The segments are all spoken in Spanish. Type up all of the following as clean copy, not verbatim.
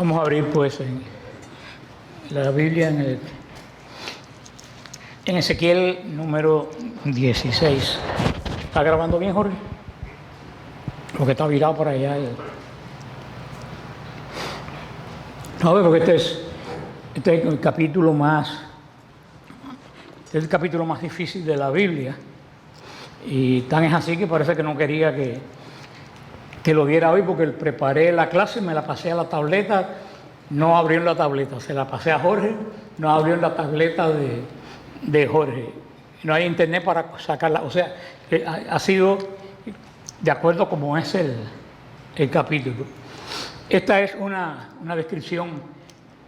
Vamos a abrir pues en la Biblia en Ezequiel número 16. ¿Está grabando bien, Jorge? Porque está virado por allá. No, porque este es el capítulo más difícil de la Biblia. Y tan es así que parece que no quería que lo viera hoy, porque preparé la clase, me la pasé a la tableta, no abrió en la tableta, se la pasé a Jorge, no abrió en la tableta de Jorge. No hay internet para sacarla, o sea, ha sido de acuerdo como es el capítulo. Esta es una descripción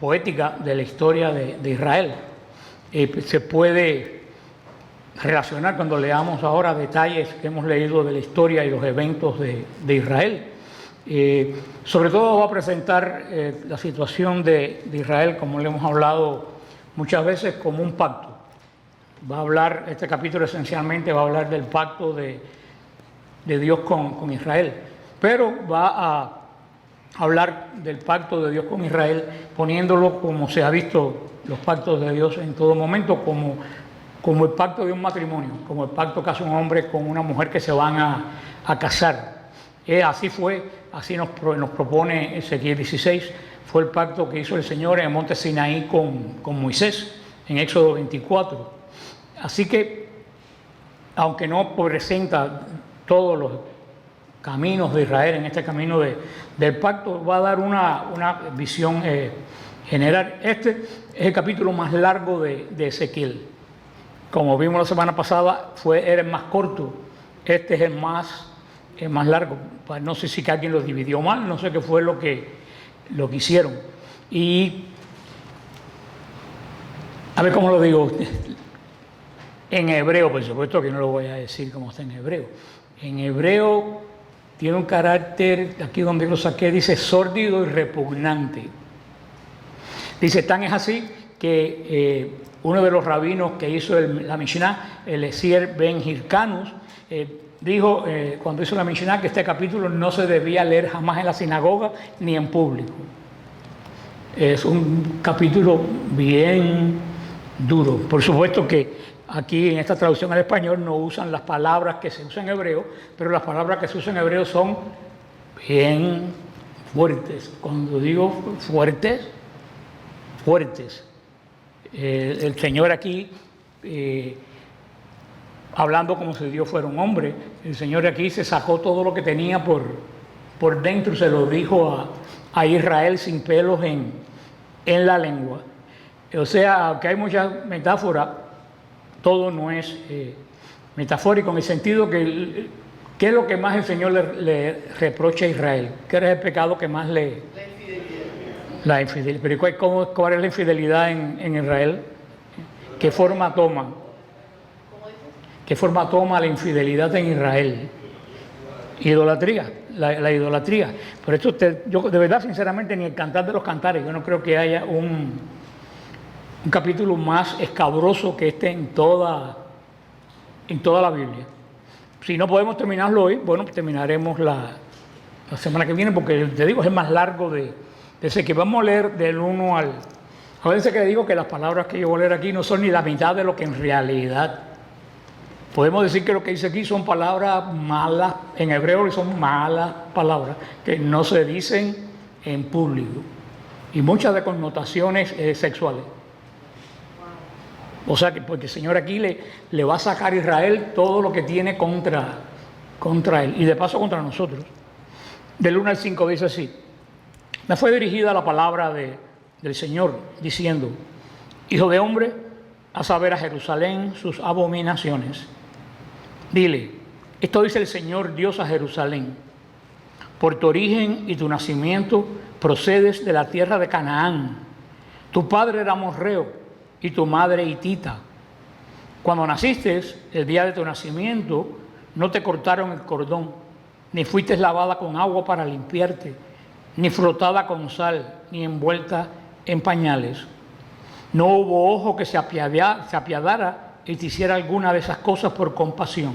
poética de la historia de Israel. Se puede relacionar cuando leamos ahora detalles que hemos leído de la historia y los eventos de Israel. Sobre todo va a presentar la situación de Israel, como le hemos hablado muchas veces, como un pacto. Va a hablar, este capítulo esencialmente va a hablar del pacto de Dios con Israel, pero va a hablar del pacto de Dios con Israel, poniéndolo como se ha visto los pactos de Dios en todo momento, como el pacto de un matrimonio, como el pacto que hace un hombre con una mujer que se van a casar. Así fue, así nos propone Ezequiel 16, fue el pacto que hizo el Señor en el monte Sinaí con Moisés, en Éxodo 24. Así que, aunque no presenta todos los caminos de Israel en este camino del pacto, va a dar una visión general. Este es el capítulo más largo de Ezequiel. Como vimos la semana pasada, era el más corto. Este es el más largo. No sé si alguien lo dividió mal, no sé qué fue lo que hicieron. Y a ver cómo lo digo. En hebreo, por supuesto que no lo voy a decir como está en hebreo. En hebreo tiene un carácter, aquí donde lo saqué, dice sórdido y repugnante. Dice, tan es así que uno de los rabinos que hizo la Mishnah, Eliezer ben Hircanus, dijo cuando hizo la Mishnah que este capítulo no se debía leer jamás en la sinagoga ni en público. Es un capítulo bien duro. Por supuesto que aquí en esta traducción al español no usan las palabras que se usan en hebreo, pero las palabras que se usan en hebreo son bien fuertes. Cuando digo fuertes, el Señor aquí, hablando como si Dios fuera un hombre, el Señor aquí se sacó todo lo que tenía por dentro, se lo dijo a Israel sin pelos en la lengua. O sea, aunque hay muchas metáforas, todo no es metafórico, en el sentido que ¿qué es lo que más el Señor le reprocha a Israel? ¿Qué es el pecado que más La infidelidad. Pero ¿cuál es la infidelidad en Israel? ¿Qué forma toma? ¿Qué forma toma la infidelidad en Israel? Idolatría, la idolatría. Por eso yo de verdad, sinceramente, ni el Cantar de los Cantares, yo no creo que haya un capítulo más escabroso que este en toda la Biblia. Si no podemos terminarlo hoy, bueno, terminaremos la semana que viene, porque te digo, es el más largo Desde que vamos a leer del 1 al... A veces que digo que las palabras que yo voy a leer aquí no son ni la mitad de lo que en realidad. Podemos decir que lo que dice aquí son palabras malas, en hebreo son malas palabras, que no se dicen en público. Y muchas de connotaciones sexuales. O sea, que porque el Señor aquí le va a sacar a Israel todo lo que tiene contra él. Y de paso contra nosotros. Del 1 al 5 dice así. Me fue dirigida la palabra del Señor, diciendo, Hijo de hombre, haz saber a Jerusalén sus abominaciones. Dile, esto dice el Señor Dios a Jerusalén. Por tu origen y tu nacimiento procedes de la tierra de Canaán. Tu padre era amorreo y tu madre hitita. Cuando naciste, el día de tu nacimiento, no te cortaron el cordón, ni fuiste lavada con agua para limpiarte, ni frotada con sal, ni envuelta en pañales. No hubo ojo que se apiadara y te hiciera alguna de esas cosas por compasión,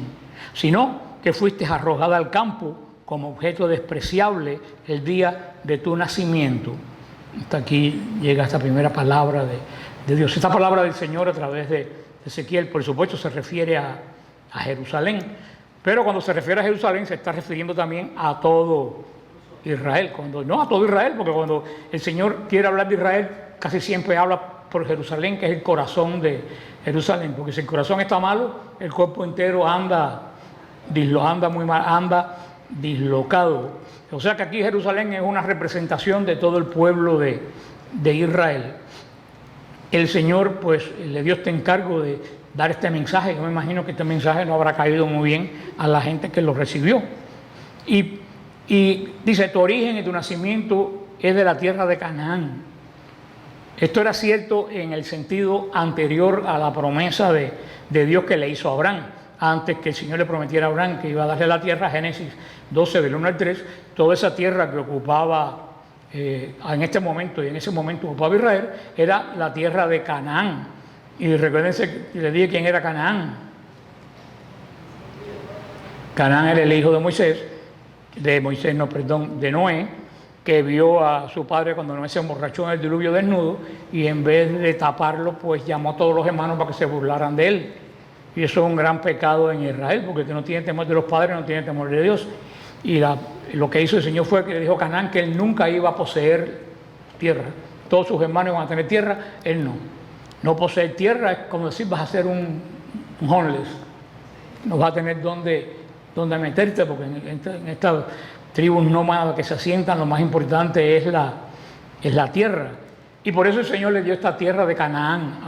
sino que fuiste arrojada al campo como objeto despreciable el día de tu nacimiento. Hasta aquí llega esta primera palabra de Dios. Esta palabra del Señor a través de Ezequiel, por supuesto, se refiere a Jerusalén. Pero cuando se refiere a Jerusalén, se está refiriendo también a todo Israel. No a todo Israel, porque cuando el Señor quiere hablar de Israel, casi siempre habla por Jerusalén, que es el corazón de Jerusalén. Porque si el corazón está malo, el cuerpo entero anda muy mal, anda dislocado. O sea que aquí Jerusalén es una representación de todo el pueblo de Israel. El Señor pues le dio este encargo de dar este mensaje. Yo me imagino que este mensaje no habrá caído muy bien a la gente que lo recibió. Y dice, tu origen y tu nacimiento es de la tierra de Canaán. Esto era cierto en el sentido anterior a la promesa de Dios que le hizo a Abraham. Antes que el Señor le prometiera a Abraham que iba a darle la tierra, Génesis 12, del 1 al 3, toda esa tierra que ocupaba en este momento y en ese momento ocupaba Israel, era la tierra de Canaán. Y recuérdense que le dije quién era Canaán. Canaán era el hijo de de Noé, que vio a su padre cuando Noé se emborrachó en el diluvio desnudo, y en vez de taparlo, pues llamó a todos los hermanos para que se burlaran de él. Y eso es un gran pecado en Israel, porque el que no tiene temor de los padres no tiene temor de Dios. Y lo que hizo el Señor fue que le dijo a Canaán que él nunca iba a poseer tierra. Todos sus hermanos iban a tener tierra, él no. No poseer tierra es como decir, vas a ser un homeless. No vas a tener dónde meterte, porque en estas tribus nómadas que se asientan, lo más importante es la tierra. Y por eso el Señor le dio esta tierra de Canaán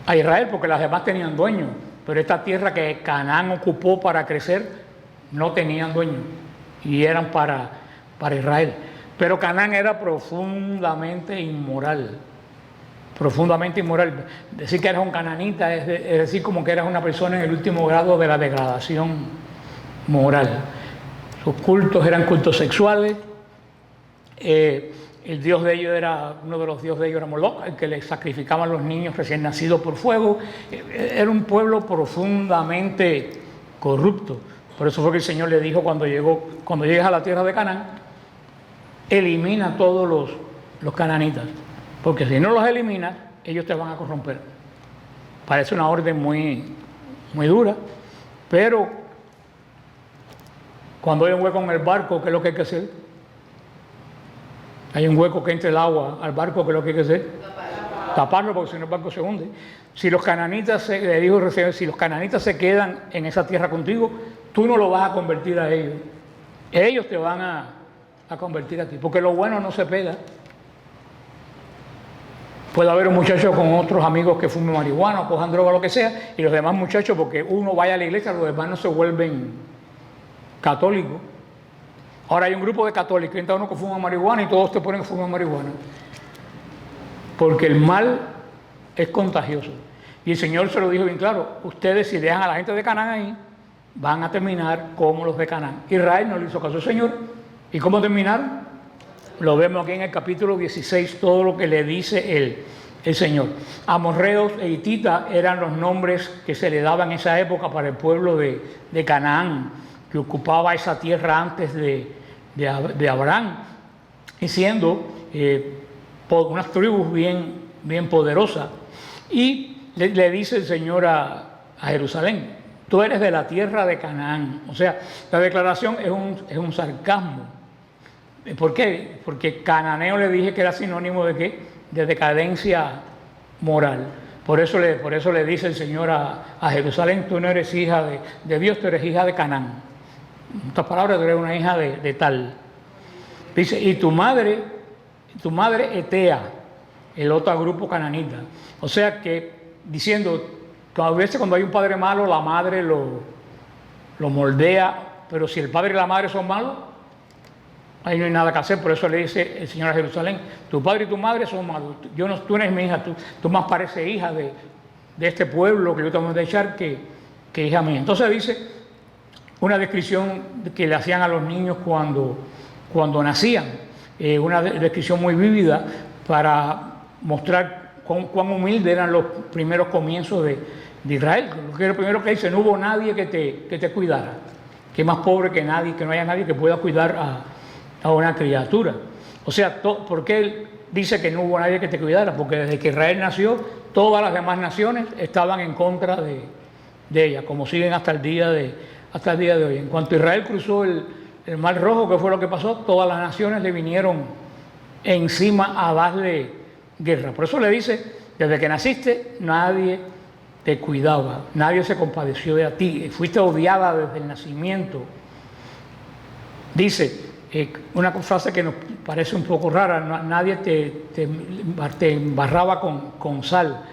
a Israel, porque las demás tenían dueños, pero esta tierra que Canaán ocupó para crecer no tenían dueños y eran para Israel. Pero Canaán era profundamente inmoral. Decir que eras un cananita es decir como que eras una persona en el último grado de la degradación moral. Sus cultos eran cultos sexuales. El dios de ellos uno de los dioses de ellos era Moloch, el que le sacrificaban los niños recién nacidos por fuego. Era un pueblo profundamente corrupto. Por eso fue que el Señor le dijo cuando llegues a la tierra de Canaán, elimina todos los cananitas, porque si no los eliminas, ellos te van a corromper. Parece una orden muy, muy dura, pero cuando hay un hueco en el barco, ¿qué es lo que hay que hacer? Hay un hueco que entre el agua al barco, ¿qué es lo que hay que hacer? Taparlo, porque si no el barco se hunde. Si los cananitas si los cananitas se quedan en esa tierra contigo, tú no lo vas a convertir a ellos. Ellos te van a convertir a ti, porque lo bueno no se pega. Puede haber un muchacho con otros amigos que fumen marihuana o cojan droga o lo que sea, y los demás muchachos, porque uno vaya a la iglesia, los demás no se vuelven católicos. Ahora hay un grupo de católicos, entra uno que fuma marihuana y todos te ponen que fuman marihuana. Porque el mal es contagioso. Y el Señor se lo dijo bien claro, ustedes si dejan a la gente de Canaán ahí, van a terminar como los de Canaán. Israel no le hizo caso al Señor. ¿Y cómo terminaron? Lo vemos aquí en el capítulo 16, todo lo que le dice el Señor. Amorreos e hititas eran los nombres que se le daban en esa época para el pueblo de Canaán, que ocupaba esa tierra antes de Abraham, y siendo unas tribus bien poderosas. Y le dice el Señor a Jerusalén, tú eres de la tierra de Canaán. O sea, la declaración es un sarcasmo. ¿Por qué? Porque cananeo le dije que era sinónimo de ¿qué? De decadencia moral. Por eso le dice el Señor a Jerusalén, tú no eres hija de Dios, tú eres hija de Canaán. En otras palabras, tú eres una hija de tal. Dice, y tu madre Etea, el otro grupo cananita. O sea que, diciendo, a veces cuando hay un padre malo, la madre lo moldea, pero si el padre y la madre son malos, ahí no hay nada que hacer. Por eso le dice el Señor a Jerusalén, tu padre y tu madre son malos. Tú no eres mi hija, tú más pareces hija de este pueblo que yo te voy a echar que hija mía. Entonces dice una descripción que le hacían a los niños cuando nacían, una descripción muy vívida para mostrar cuán humildes eran los primeros comienzos de Israel. Lo primero que dice, no hubo nadie que te cuidara, que más pobre que nadie, que no haya nadie que pueda cuidar a una criatura. O sea, ¿por qué él dice que no hubo nadie que te cuidara? Porque desde que Israel nació, todas las demás naciones estaban en contra de ella, como siguen hasta el día de hoy. En cuanto Israel cruzó el Mar Rojo, ¿qué fue lo que pasó? Todas las naciones le vinieron encima a darle guerra. Por eso le dice, desde que naciste, nadie te cuidaba, nadie se compadeció de ti, fuiste odiada desde el nacimiento. Dice, una frase que nos parece un poco rara, nadie te embarraba con sal.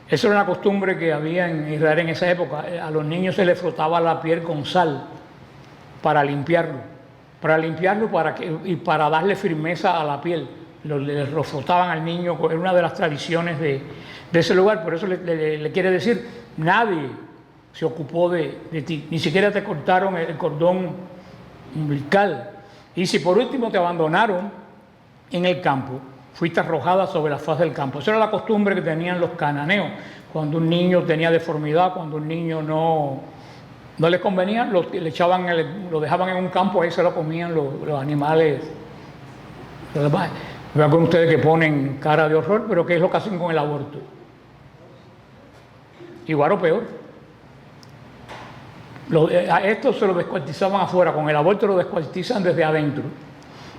Esa era una costumbre que había en Israel en esa época. A los niños se les frotaba la piel con sal para limpiarlo y para darle firmeza a la piel. Lo frotaban al niño, era una de las tradiciones de ese lugar. Por eso le quiere decir, nadie se ocupó de ti, ni siquiera te cortaron el cordón umbilical. Y si por último te abandonaron en el campo, fuiste arrojada sobre la faz del campo. Esa era la costumbre que tenían los cananeos. Cuando un niño tenía deformidad, cuando un niño no les convenía, lo dejaban en un campo, ahí se lo comían los animales. Vean con ustedes que ponen cara de horror, pero ¿qué es lo que hacen con el aborto? Igual o peor. A esto se lo descuartizaban afuera, con el aborto lo descuartizan desde adentro.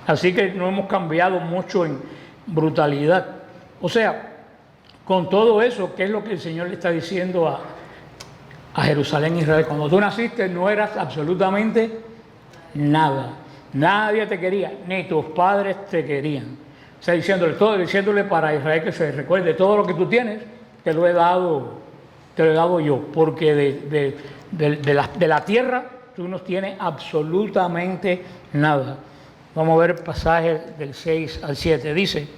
Así que no hemos cambiado mucho en brutalidad. O sea, con todo eso, ¿qué es lo que el Señor le está diciendo a Jerusalén, Israel? Cuando tú naciste no eras absolutamente nada. Nadie te quería, ni tus padres te querían. O sea, diciéndole para Israel que se recuerde, todo lo que tú tienes, te lo he dado yo, porque de la tierra tú no tienes absolutamente nada. Vamos a ver pasajes del 6 al 7. Dice,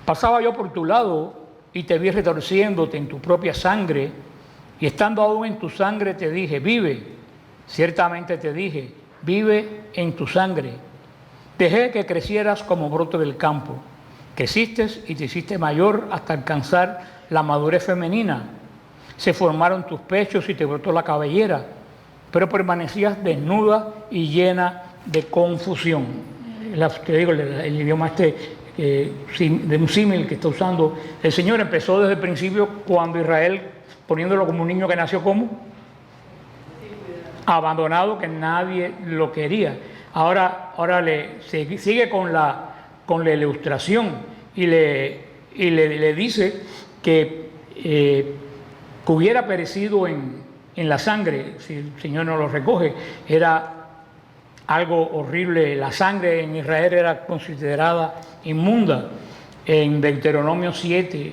pasaba yo por tu lado y te vi retorciéndote en tu propia sangre, y estando aún en tu sangre te dije, vive. Ciertamente te dije, vive en tu sangre. Dejé que crecieras como brote del campo. Creciste y te hiciste mayor hasta alcanzar la madurez femenina. Se formaron tus pechos y te brotó la cabellera, pero permanecías desnuda y llena de confusión. Te digo, el idioma de un símil que está usando el Señor empezó desde el principio, cuando Israel, poniéndolo como un niño que nació como abandonado, que nadie lo quería. Ahora sigue con la ilustración y le dice que hubiera perecido en la sangre si el Señor no lo recoge. Era algo horrible. La sangre en Israel era considerada inmunda. En Deuteronomio 7,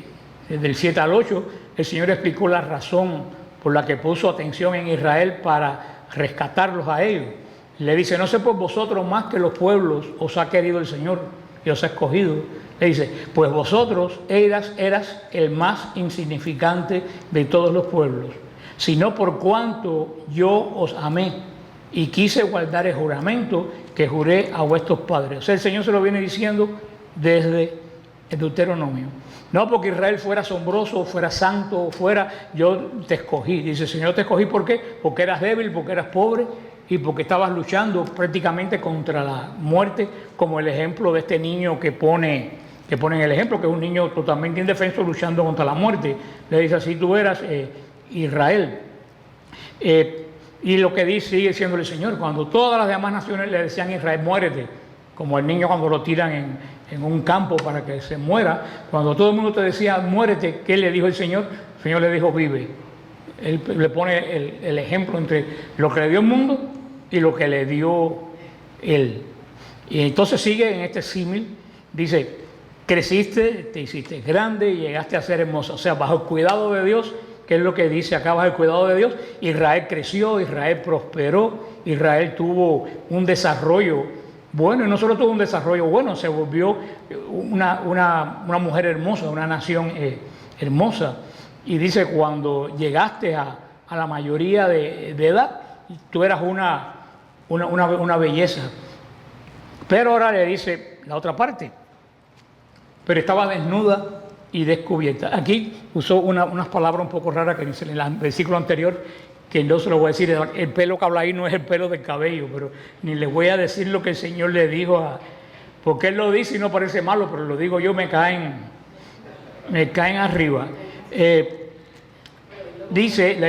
del 7 al 8, el Señor explicó la razón por la que puso atención en Israel para rescatarlos a ellos. Le dice, no sé por vosotros más que los pueblos os ha querido el Señor y os ha escogido. Le dice, pues vosotros eras el más insignificante de todos los pueblos, sino por cuanto yo os amé y quise guardar el juramento que juré a vuestros padres. O sea, el Señor se lo viene diciendo desde el Deuteronomio. No porque Israel fuera asombroso, fuera santo, yo te escogí. Dice, Señor, te escogí, ¿por qué? Porque eras débil, porque eras pobre y porque estabas luchando prácticamente contra la muerte, como el ejemplo de este niño que pone en el ejemplo, que es un niño totalmente indefenso luchando contra la muerte. Le dice, así tú eras Israel. Y lo que dice, sigue diciendo el Señor, cuando todas las demás naciones le decían a Israel, muérete, como el niño cuando lo tiran en un campo para que se muera, cuando todo el mundo te decía, muérete, ¿qué le dijo el Señor? El Señor le dijo, vive. Él le pone el ejemplo entre lo que le dio el mundo y lo que le dio él. Y entonces sigue en este símil, dice, creciste, te hiciste grande y llegaste a ser hermosa. O sea, bajo el cuidado de Dios, que es lo que dice acá, bajo el cuidado de Dios, Israel creció, Israel prosperó, Israel tuvo un desarrollo bueno, y no solo tuvo un desarrollo bueno, se volvió una mujer hermosa, una nación hermosa. Y dice, cuando llegaste a la mayoría de edad, tú eras una belleza. Pero ahora le dice la otra parte, pero estaba desnuda y descubierta. Aquí usó unas palabras un poco raras que dice en el versículo anterior, que no se lo voy a decir. El pelo que habla ahí no es el pelo del cabello, pero ni les voy a decir lo que el Señor le dijo porque él lo dice y no parece malo, pero lo digo yo, me caen arriba. Dice la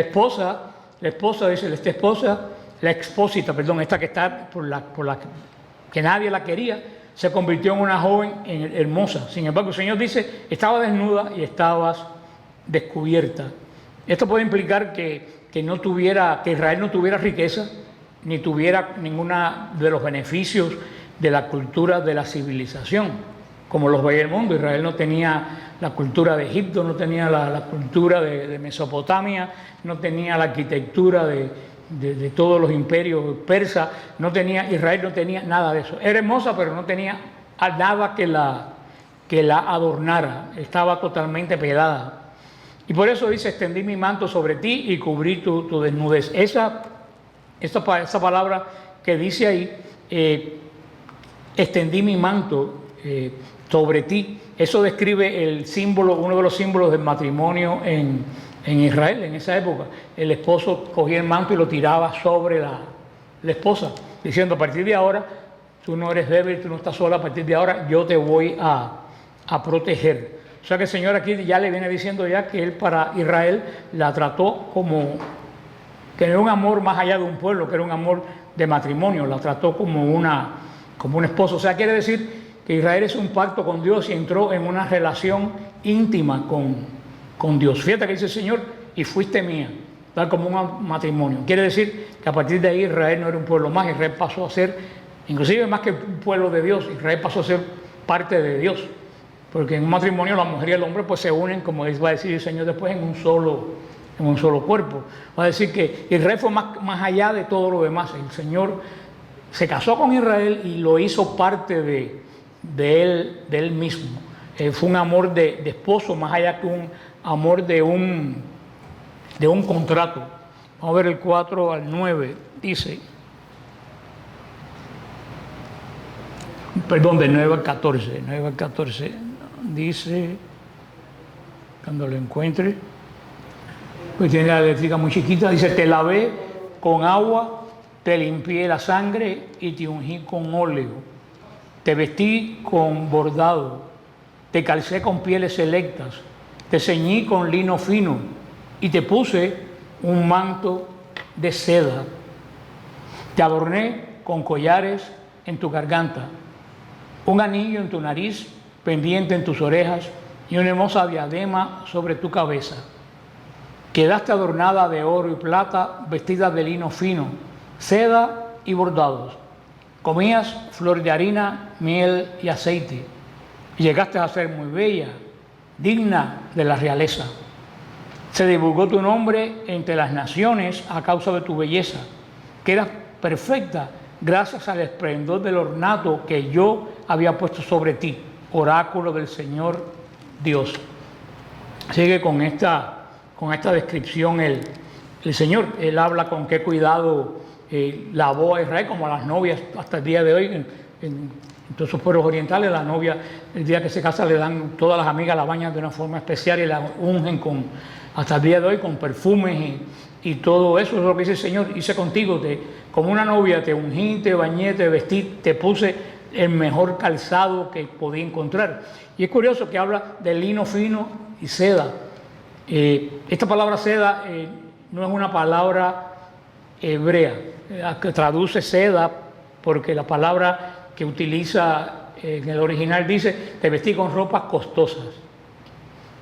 expósita, perdón, esta que está por la que nadie la quería, se convirtió en una joven hermosa. Sin embargo, el Señor dice, estaba desnuda y estabas descubierta. Esto puede implicar que Israel no tuviera riqueza, ni tuviera ninguno de los beneficios de la cultura de la civilización, como los veía el mundo. Israel no tenía la cultura de Egipto, no tenía la cultura de Mesopotamia, no tenía la arquitectura de todos los imperios persas, Israel no tenía nada de eso. Era hermosa, pero no tenía nada que la adornara, estaba totalmente pelada. Y por eso dice, extendí mi manto sobre ti y cubrí tu desnudez. Esa palabra que dice ahí, extendí mi manto sobre ti, eso describe el símbolo, uno de los símbolos del matrimonio en Israel en esa época. El esposo cogía el manto y lo tiraba sobre la esposa, diciendo, a partir de ahora, tú no eres débil, tú no estás sola, a partir de ahora yo te voy a proteger. O sea que el Señor aquí ya le viene diciendo ya que Él para Israel la trató como que era un amor más allá de un pueblo, que era un amor de matrimonio, la trató como un esposo. O sea, quiere decir que Israel es un pacto con Dios y entró en una relación íntima con Dios. Fíjate que dice el Señor, y fuiste mía, tal como un matrimonio. Quiere decir que a partir de ahí Israel no era un pueblo más, Israel pasó a ser, inclusive más que un pueblo de Dios, Israel pasó a ser parte de Dios. Porque en un matrimonio la mujer y el hombre pues se unen, como va a decir el Señor después, en un solo cuerpo. Va a decir que Israel fue más allá de todo lo demás. El Señor se casó con Israel y lo hizo parte de él mismo. Fue un amor de esposo, más allá que un amor de un contrato. Vamos a ver el 4 al 9, dice, perdón, del 9 al 14, dice, cuando lo encuentre, pues tiene la letra muy chiquita, dice, te lavé con agua, te limpié la sangre y te ungí con óleo, te vestí con bordado, te calcé con pieles selectas, te ceñí con lino fino y te puse un manto de seda, te adorné con collares en tu garganta, un anillo en tu nariz, pendiente en tus orejas y una hermosa diadema sobre tu cabeza. Quedaste adornada de oro y plata, vestida de lino fino, seda y bordados. Comías flor de harina, miel y aceite. Y llegaste a ser muy bella, digna de la realeza. Se divulgó tu nombre entre las naciones a causa de tu belleza, que eras perfecta gracias al esplendor del ornato que yo había puesto sobre ti, oráculo del Señor Dios. Sigue con esta descripción el Señor. Él habla con qué cuidado lavó a Israel, como a las novias hasta el día de hoy. En todos sus pueblos orientales, la novia, el día que se casa, le dan, todas las amigas la bañan de una forma especial y la ungen hasta el día de hoy con perfumes y todo eso. Es lo que dice el Señor, hice contigo, como una novia te ungí, te bañé, te vestí, te puse el mejor calzado que podía encontrar. Y es curioso que habla de lino fino y seda. Esta palabra seda no es una palabra hebrea, que traduce seda, porque la palabra que utiliza en el original dice, te vestí con ropas costosas.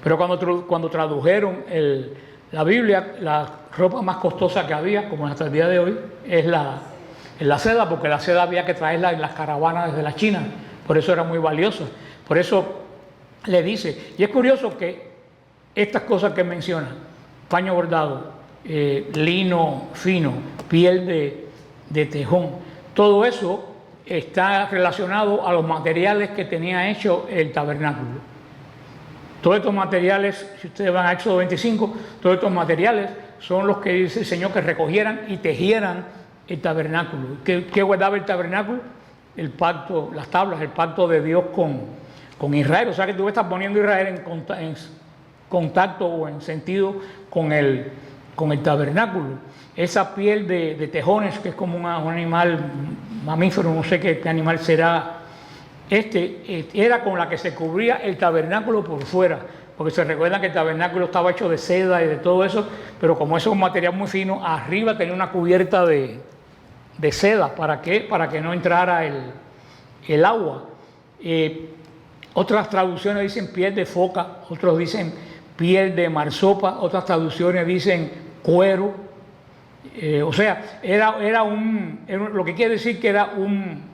Pero cuando tradujeron la Biblia, la ropa más costosa que había, como hasta el día de hoy, es la seda, porque la seda había que traerla en las caravanas desde la China, por eso era muy valiosa. Por eso le dice, y es curioso que estas cosas que menciona, paño bordado, lino fino, piel de tejón, todo eso está relacionado a los materiales que tenía hecho el tabernáculo. Todos estos materiales, si ustedes van a Éxodo 25, todos estos materiales son los que dice el Señor que recogieran y tejieran el tabernáculo. ¿Qué guardaba el tabernáculo? El pacto, las tablas, el pacto de Dios con Israel. O sea que tú estás poniendo a Israel en contacto o en sentido con el tabernáculo. Esa piel de tejones, que es como un animal mamífero, no sé qué animal será era con la que se cubría el tabernáculo por fuera, porque se recuerdan que el tabernáculo estaba hecho de seda y de todo eso, pero como eso es un material muy fino, arriba tenía una cubierta de seda. ¿Para qué? Para que no entrara el agua. Otras traducciones dicen piel de foca, otros dicen piel de marsopa, otras traducciones dicen cuero. O sea, lo que quiere decir que era un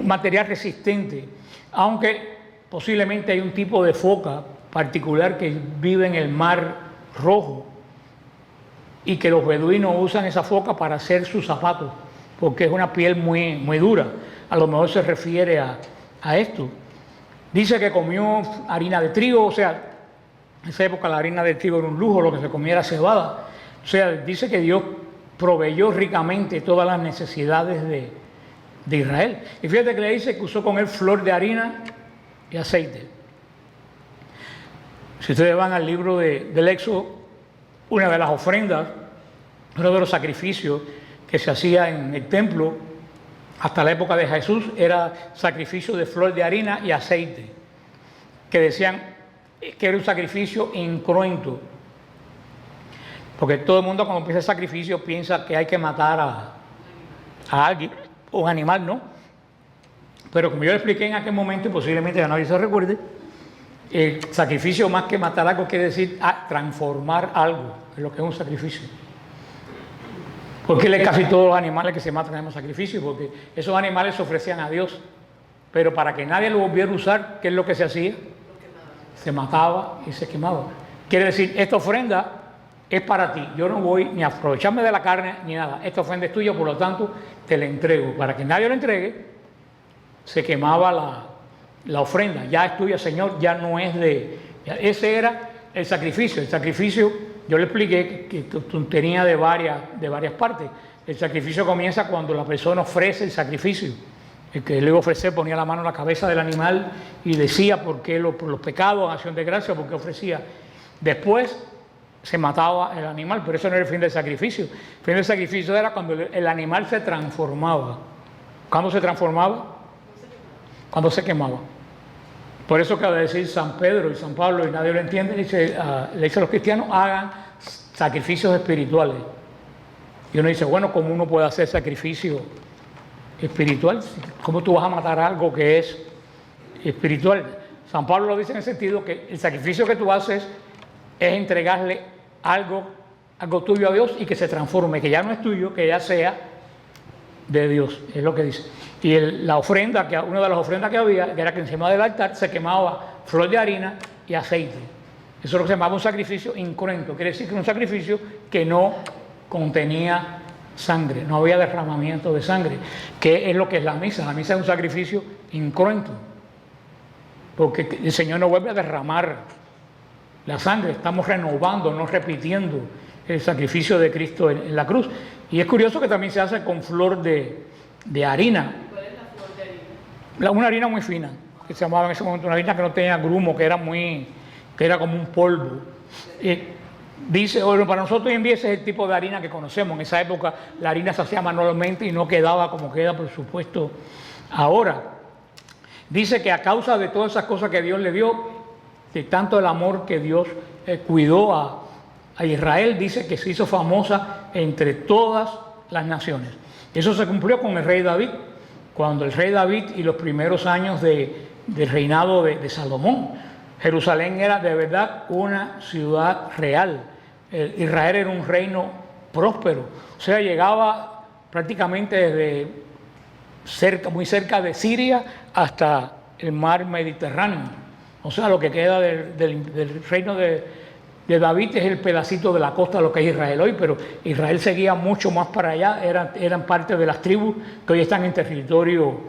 material resistente, aunque posiblemente hay un tipo de foca particular que vive en el Mar Rojo y que los beduinos usan esa foca para hacer sus zapatos, porque es una piel muy, muy dura. A lo mejor se refiere a esto. Dice que comió harina de trigo, o sea, en esa época la harina de trigo era un lujo, lo que se comía era cebada. O sea, dice que Dios proveyó ricamente todas las necesidades de Israel. Y fíjate que le dice que usó con él flor de harina y aceite. Si ustedes van al libro del Éxodo, una de las ofrendas, uno de los sacrificios que se hacía en el templo hasta la época de Jesús era sacrificio de flor de harina y aceite, que decían que era un sacrificio incruento, porque todo el mundo cuando piensa el sacrificio piensa que hay que matar a alguien, un animal, ¿no? Pero como yo le expliqué en aquel momento, y posiblemente ya nadie se recuerde, el sacrificio más que matar algo quiere decir transformar algo, es lo que es un sacrificio. Porque casi todos los animales que se matan tenemos sacrificio, porque esos animales se ofrecían a Dios, pero para que nadie lo volviera a usar, ¿qué es lo que se hacía? Se mataba y se quemaba. Quiere decir, esta ofrenda es para ti, yo no voy ni a aprovecharme de la carne ni nada, esta ofrenda es tuya, por lo tanto te la entrego. Para que nadie lo entregue, se quemaba la ofrenda, ya es tuya, Señor, ya no es ese era el sacrificio. El sacrificio, yo le expliqué que tenía de varias partes. El sacrificio comienza cuando la persona ofrece el sacrificio. El que le iba a ofrecer ponía la mano en la cabeza del animal y decía por los pecados, en acción de gracia, porque ofrecía. Después se mataba el animal, pero eso no era el fin del sacrificio. El fin del sacrificio era cuando el animal se transformaba. ¿Cuándo se transformaba? Cuando se quemaba. Por eso que al decir San Pedro y San Pablo, y nadie lo entiende, le dice a los cristianos, hagan sacrificios espirituales. Y uno dice, bueno, ¿cómo uno puede hacer sacrificio espiritual? ¿Cómo tú vas a matar algo que es espiritual? San Pablo lo dice en el sentido que el sacrificio que tú haces es entregarle algo tuyo a Dios y que se transforme, que ya no es tuyo, que ya sea de Dios, es lo que dice. Y la ofrenda, una de las ofrendas que había, que era que encima del altar se quemaba flor de harina y aceite. Eso es lo que se llamaba un sacrificio incruento, quiere decir que un sacrificio que no contenía sangre, no había derramamiento de sangre, que es lo que es la misa. La misa es un sacrificio incruento, porque el Señor no vuelve a derramar la sangre, estamos renovando, no repitiendo el sacrificio de Cristo en la cruz. Y es curioso que también se hace con flor de harina. ¿Cuál es la flor de harina? Una harina muy fina, que se llamaba en ese momento una harina que no tenía grumo, que era como un polvo. Dice, bueno, para nosotros hoy en día ese es el tipo de harina que conocemos. En esa época la harina se hacía manualmente y no quedaba como queda, por supuesto, ahora. Dice que a causa de todas esas cosas que Dios le dio, de tanto el amor que Dios cuidó a Israel, dice que se hizo famosa entre todas las naciones. Eso se cumplió con el rey David, cuando el rey David y los primeros años del reinado de Salomón. Jerusalén era de verdad una ciudad real. Israel era un reino próspero, o sea, llegaba prácticamente desde muy cerca de Siria hasta el mar Mediterráneo. O sea, lo que queda del reino de David es el pedacito de la costa de lo que es Israel hoy, pero Israel seguía mucho más para allá, eran parte de las tribus que hoy están en territorio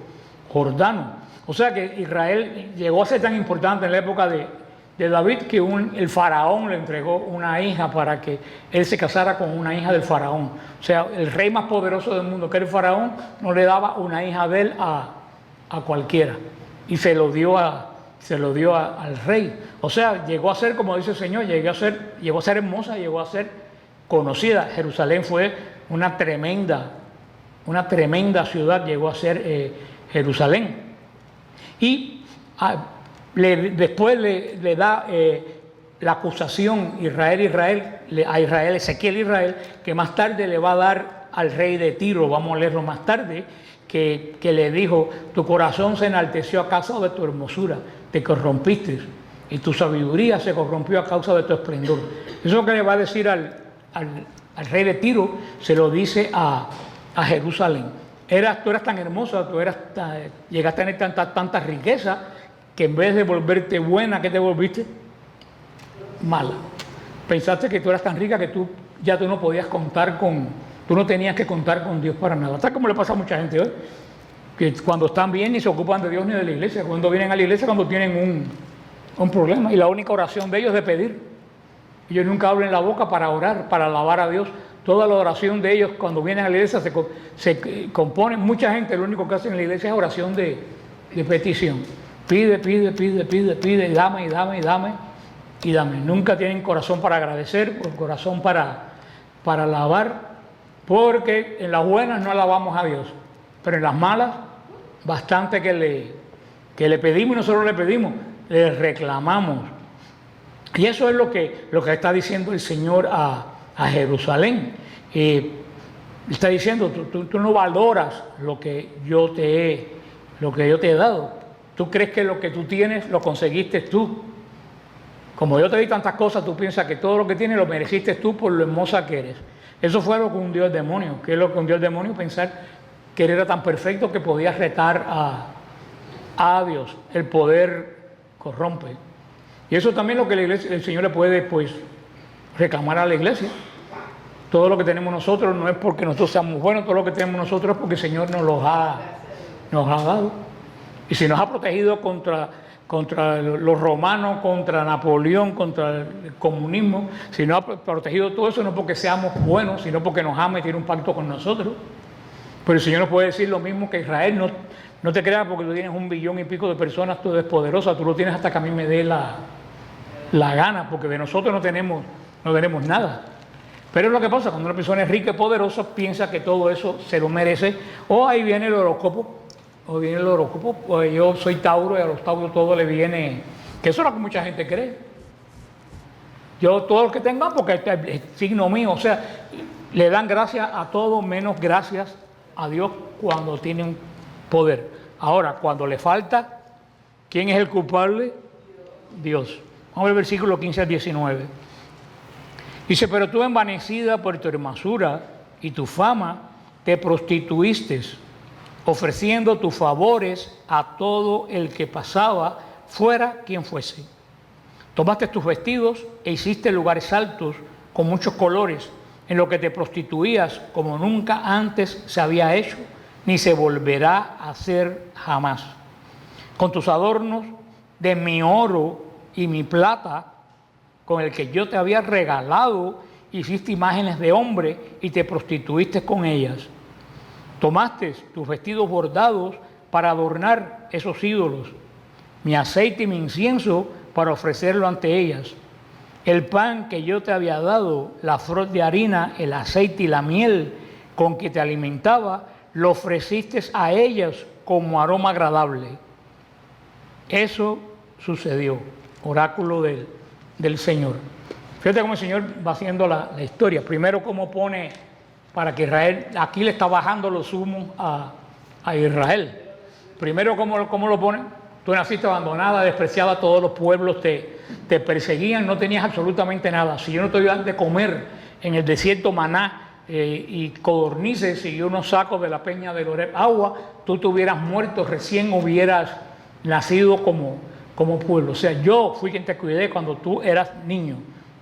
jordano. O sea que Israel llegó a ser tan importante en la época de David que el faraón le entregó una hija para que él se casara con una hija del faraón. O sea, el rey más poderoso del mundo, que era el faraón, no le daba una hija de él a cualquiera, y se lo dio al rey. O sea, llegó a ser, como dice el Señor, llegó a ser hermosa, llegó a ser conocida. Jerusalén fue una tremenda ciudad, llegó a ser Jerusalén. Y después le da la acusación a Israel, Ezequiel Israel, que más tarde le va a dar al rey de Tiro, vamos a leerlo más tarde, que le dijo: tu corazón se enalteció a causa de tu hermosura, te corrompiste, y tu sabiduría se corrompió a causa de tu esplendor. Eso que le va a decir al rey de Tiro, se lo dice a Jerusalén. Tú eras tan hermosa, llegaste a tener tanta riqueza, que en vez de volverte buena, ¿qué te volviste? Mala. Pensaste que tú eras tan rica que tú no podías tú no tenías que contar con Dios para nada. Tal como le pasa a mucha gente hoy, que cuando están bien ni se ocupan de Dios ni de la iglesia. Cuando vienen a la iglesia, cuando tienen un problema, y la única oración de ellos es de pedir. Ellos nunca abren la boca para orar, para alabar a Dios. Toda la oración de ellos cuando vienen a la iglesia se compone. Mucha gente lo único que hace en la iglesia es oración de petición. Pide, y dame. Nunca tienen corazón para agradecer, corazón para alabar, porque en las buenas no alabamos a Dios, pero en las malas, bastante que le pedimos, y nosotros le pedimos, le reclamamos. Y eso es lo que está diciendo el Señor a Jerusalén. Está diciendo: tú no valoras lo que yo te he dado. Tú crees que lo que tú tienes lo conseguiste tú. Como yo te di tantas cosas, tú piensas que todo lo que tienes lo mereciste tú por lo hermosa que eres. Eso fue lo que hundió el demonio. ¿Qué es lo que hundió el demonio? Pensar que él era tan perfecto que podía retar a Dios. El poder corrompe. Y eso también es lo que el Señor le puede reclamar a la iglesia. Todo lo que tenemos nosotros no es porque nosotros seamos buenos, todo lo que tenemos nosotros es porque el Señor nos ha dado. Y si nos ha protegido contra los romanos, contra Napoleón, contra el comunismo, si nos ha protegido todo eso, no porque seamos buenos, sino porque nos ama y tiene un pacto con nosotros. Pero el Señor nos puede decir lo mismo que Israel: no te creas porque tú tienes 1 billón y pico de personas, tú eres poderosa, tú lo tienes hasta que a mí me dé la gana, porque de nosotros no tenemos nada. Pero es lo que pasa cuando una persona es rica y poderosa, piensa que todo eso se lo merece. O ahí viene el horóscopo, pues yo soy Tauro y a los Tauros todo le viene, que eso es lo que mucha gente cree. Yo todo lo que tengo, porque es signo mío, o sea, le dan gracias a todo menos gracias a Dios cuando tienen poder. Ahora, cuando le falta, ¿quién es el culpable? Dios. Vamos a ver el versículo 15 al 19. Dice: pero tú, envanecida por tu hermosura y tu fama, te prostituiste, ofreciendo tus favores a todo el que pasaba, fuera quien fuese. Tomaste tus vestidos e hiciste lugares altos con muchos colores, en lo que te prostituías como nunca antes se había hecho, ni se volverá a hacer jamás. Con tus adornos de mi oro y mi plata, con el que yo te había regalado, hiciste imágenes de hombre y te prostituiste con ellas. Tomaste tus vestidos bordados para adornar esos ídolos, mi aceite y mi incienso para ofrecerlo ante ellas. El pan que yo te había dado, la flor de harina, el aceite y la miel con que te alimentaba, lo ofreciste a ellas como aroma agradable. Eso sucedió, oráculo del Señor. Fíjate cómo el Señor va haciendo la historia. Primero, cómo pone para que Israel, aquí le está bajando los humos a Israel. Primero, ¿cómo lo pone? Tú naciste abandonada, despreciada, todos los pueblos te perseguían, no tenías absolutamente nada. Si yo no te iba a dar de comer en el desierto maná y codornices, y yo no saco de la peña del Oreb agua, tú te hubieras muerto, recién hubieras nacido como pueblo. O sea, yo fui quien te cuidé cuando tú eras niño,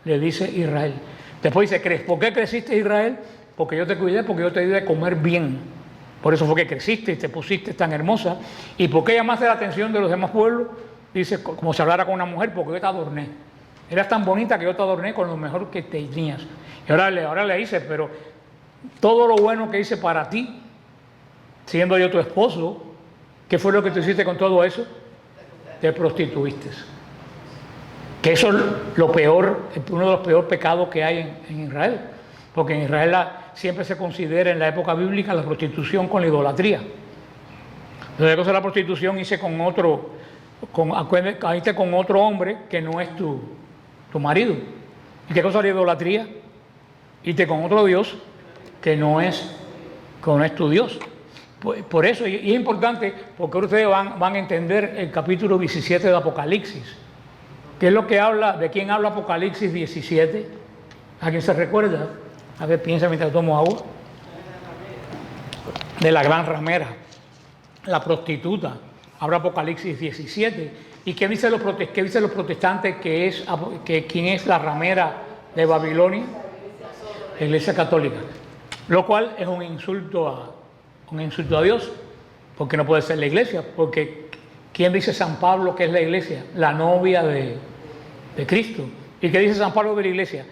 le dice Israel. Después dice: ¿por qué creciste, Israel? Porque yo te cuidé, porque yo te di de comer bien. Por eso fue que creciste y te pusiste tan hermosa. ¿Y por qué llamaste la atención de los demás pueblos? Dice, como si hablara con una mujer: porque yo te adorné. Eras tan bonita que yo te adorné con lo mejor que tenías. Y ahora le dice: pero todo lo bueno que hice para ti, siendo yo tu esposo, ¿qué fue lo que tú hiciste con todo eso? Te prostituiste. Que eso es lo peor, uno de los peores pecados que hay en Israel. Porque en Israel siempre se considera en la época bíblica la prostitución con la idolatría. Entonces, ¿qué cosa es la prostitución? Hice con otro, caíste con otro hombre que no es tu marido. ¿Y qué cosa es la idolatría? Irte con otro Dios que no es tu Dios. Por eso, y es importante, porque ustedes van a entender el capítulo 17 de Apocalipsis. ¿Qué es lo que habla? ¿De quién habla Apocalipsis 17? ¿A quién se recuerda? A ver, piensa mientras tomo agua. De la gran ramera, la prostituta. Habla Apocalipsis 17. ¿Y qué dicen los protestantes que quién es la ramera de Babilonia? La Iglesia Católica. Lo cual es un insulto a Dios, porque no puede ser la iglesia, porque ¿quién dice San Pablo que es la iglesia? La novia de Cristo. ¿Y qué dice San Pablo de la iglesia?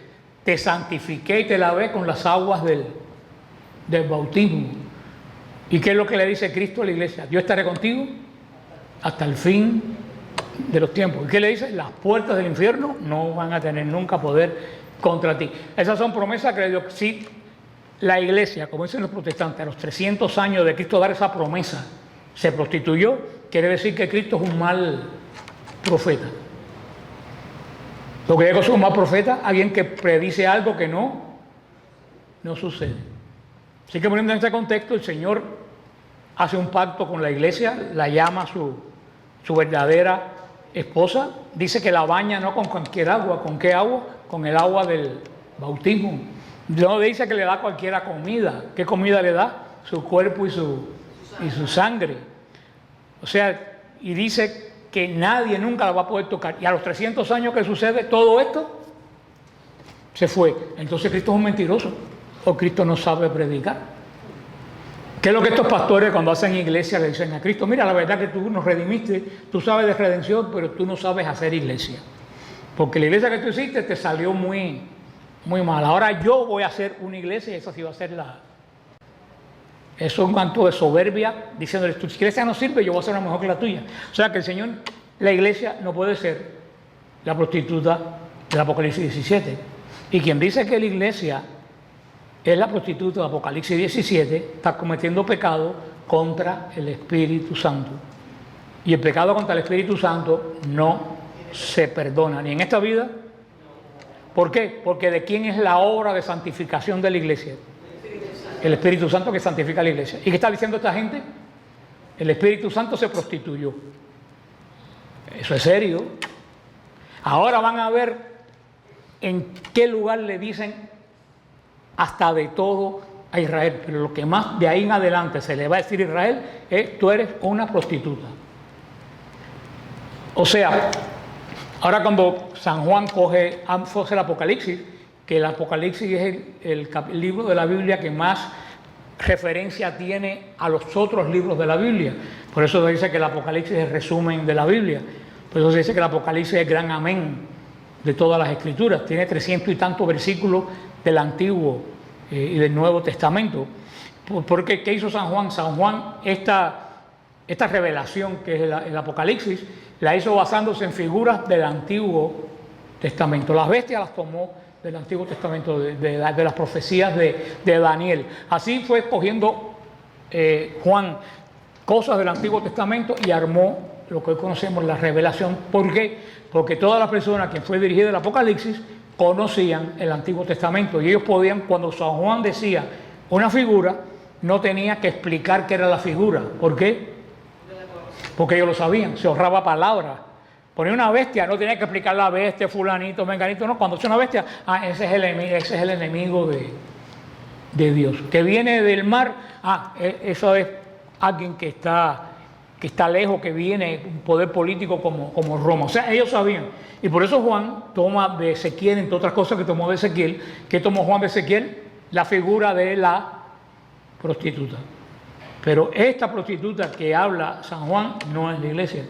Te santifiqué y te lavé con las aguas del bautismo. ¿Y qué es lo que le dice Cristo a la iglesia? Yo estaré contigo hasta el fin de los tiempos. ¿Y qué le dice? Las puertas del infierno no van a tener nunca poder contra ti. Esas son promesas que le dio. Sí, la iglesia, como dicen los protestantes, a los 300 años de Cristo dar esa promesa, se prostituyó, quiere decir que Cristo es un mal profeta. Lo que es un mal profeta, alguien que predice algo que no sucede. Así que poniendo en este contexto, el Señor hace un pacto con la iglesia, la llama su verdadera esposa, dice que la baña no con cualquier agua. ¿Con qué agua? Con el agua del bautismo. No dice que le da cualquiera comida. ¿Qué comida le da? Su cuerpo y su sangre. O sea, y dice que nadie nunca la va a poder tocar. Y a los 300 años que sucede todo esto, se fue. Entonces Cristo es un mentiroso. O Cristo no sabe predicar. ¿Qué es lo que estos pastores cuando hacen iglesia le dicen a Cristo? Mira, la verdad que tú nos redimiste, tú sabes de redención, pero tú no sabes hacer iglesia. Porque la iglesia que tú hiciste te salió muy mal. Ahora yo voy a hacer una iglesia y esa sí va a ser Eso es un acto de soberbia, diciéndole, tu iglesia no sirve, yo voy a hacer una mejor que la tuya. O sea que el Señor, la iglesia no puede ser la prostituta del Apocalipsis 17. Y quien dice que la iglesia es la prostituta de Apocalipsis 17, está cometiendo pecado contra el Espíritu Santo. Y el pecado contra el Espíritu Santo no se perdona, ni en esta vida. ¿Por qué? Porque ¿de quién es la obra de santificación de la iglesia? El Espíritu Santo que santifica a la iglesia. ¿Y qué está diciendo esta gente? El Espíritu Santo se prostituyó. Eso es serio. Ahora van a ver en qué lugar le dicen hasta de todo a Israel. Pero lo que más de ahí en adelante se le va a decir a Israel es: tú eres una prostituta. O sea, ahora cuando San Juan coge el Apocalipsis, que el Apocalipsis es el libro de la Biblia que más referencia tiene a los otros libros de la Biblia. Por eso se dice que el Apocalipsis es el resumen de la Biblia. Por eso se dice que el Apocalipsis es el gran amén de todas las Escrituras. Tiene 300 y tantos versículos del Antiguo y del Nuevo Testamento. Porque ¿qué hizo San Juan? San Juan esta revelación que es el Apocalipsis la hizo basándose en figuras del Antiguo Testamento. Las bestias las tomó del Antiguo Testamento, de las profecías de Daniel. Así fue escogiendo Juan cosas del Antiguo Testamento y armó lo que hoy conocemos, la revelación. ¿Por qué? Porque todas las personas que fue dirigida el Apocalipsis conocían el Antiguo Testamento y ellos podían, cuando San Juan decía una figura, no tenía que explicar qué era la figura. ¿Por qué? Porque ellos lo sabían, se ahorraba palabras. Ponía una bestia, no tenía que explicar la bestia, fulanito, menganito, no. Cuando es una bestia, ese es el enemigo de Dios. Que viene del mar, eso es alguien que está lejos, que viene un poder político como Roma. O sea, ellos sabían. Y por eso Juan toma de Ezequiel, entre otras cosas que tomó de Ezequiel. ¿Qué tomó Juan de Ezequiel? La figura de la prostituta. Pero esta prostituta que habla San Juan no es la iglesia.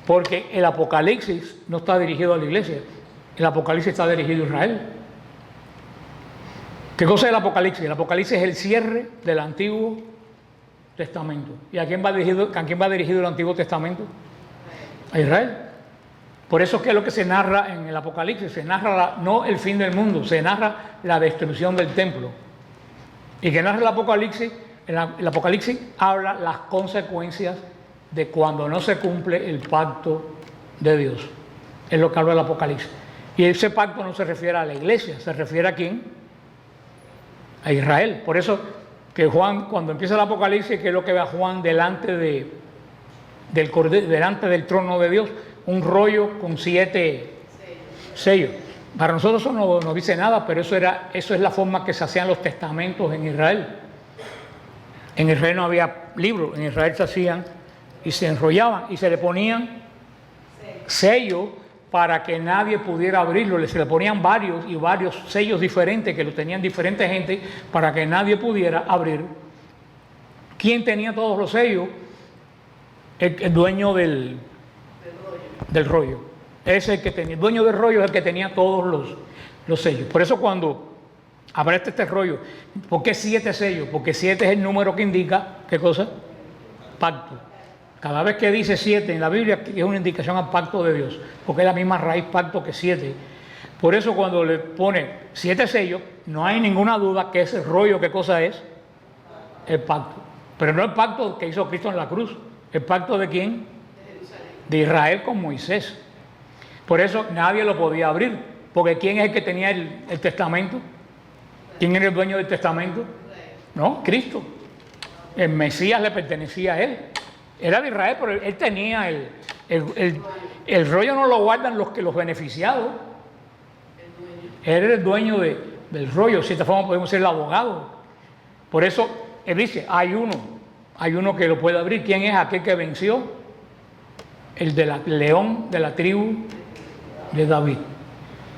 Porque el Apocalipsis no está dirigido a la iglesia. El Apocalipsis está dirigido a Israel. ¿Qué cosa es el Apocalipsis? El Apocalipsis es el cierre del Antiguo Testamento. ¿Y a quién va dirigido el Antiguo Testamento? A Israel. Por eso, ¿qué es lo que se narra en el Apocalipsis? Se narra no el fin del mundo, se narra la destrucción del templo. ¿Y qué narra el Apocalipsis? El Apocalipsis habla las consecuencias de cuando no se cumple el pacto de Dios. Es lo que habla el Apocalipsis. Y ese pacto no se refiere a la iglesia, se refiere a ¿quién? A Israel. Por eso que Juan, cuando empieza el Apocalipsis, que es lo que ve a Juan delante delante del trono de Dios, un rollo con 7 sellos. Para nosotros eso no dice nada, pero eso es la forma que se hacían los testamentos en Israel. En Israel no había libros, en Israel se hacían y se enrollaban y se le ponían sellos para que nadie pudiera abrirlo. Se le ponían varios sellos diferentes que lo tenían diferentes gente para que nadie pudiera abrir. ¿Quién tenía todos los sellos? El dueño del rollo. Ese el que tenía, el dueño del rollo es el que tenía todos los sellos. Por eso cuando abre este rollo, ¿por qué 7 sellos? Porque 7 es el número que indica, ¿qué cosa? Pacto. Cada vez que dice 7 en la Biblia es una indicación al pacto de Dios, porque es la misma raíz pacto que 7. Por eso cuando le pone 7 sellos, no hay ninguna duda que ese rollo, ¿qué cosa es? El pacto. Pero no el pacto que hizo Cristo en la cruz. ¿El pacto de quién? De Israel con Moisés. Por eso nadie lo podía abrir, porque ¿quién es el que tenía el testamento? ¿Quién era el dueño del testamento? No, Cristo. El Mesías le pertenecía a él. Era de Israel, pero él tenía el rollo, no lo guardan los beneficiados. Él era el dueño del rollo. De cierta forma podemos ser el abogado. Por eso él dice, hay uno que lo puede abrir. ¿Quién es aquel que venció? El león de la tribu de David.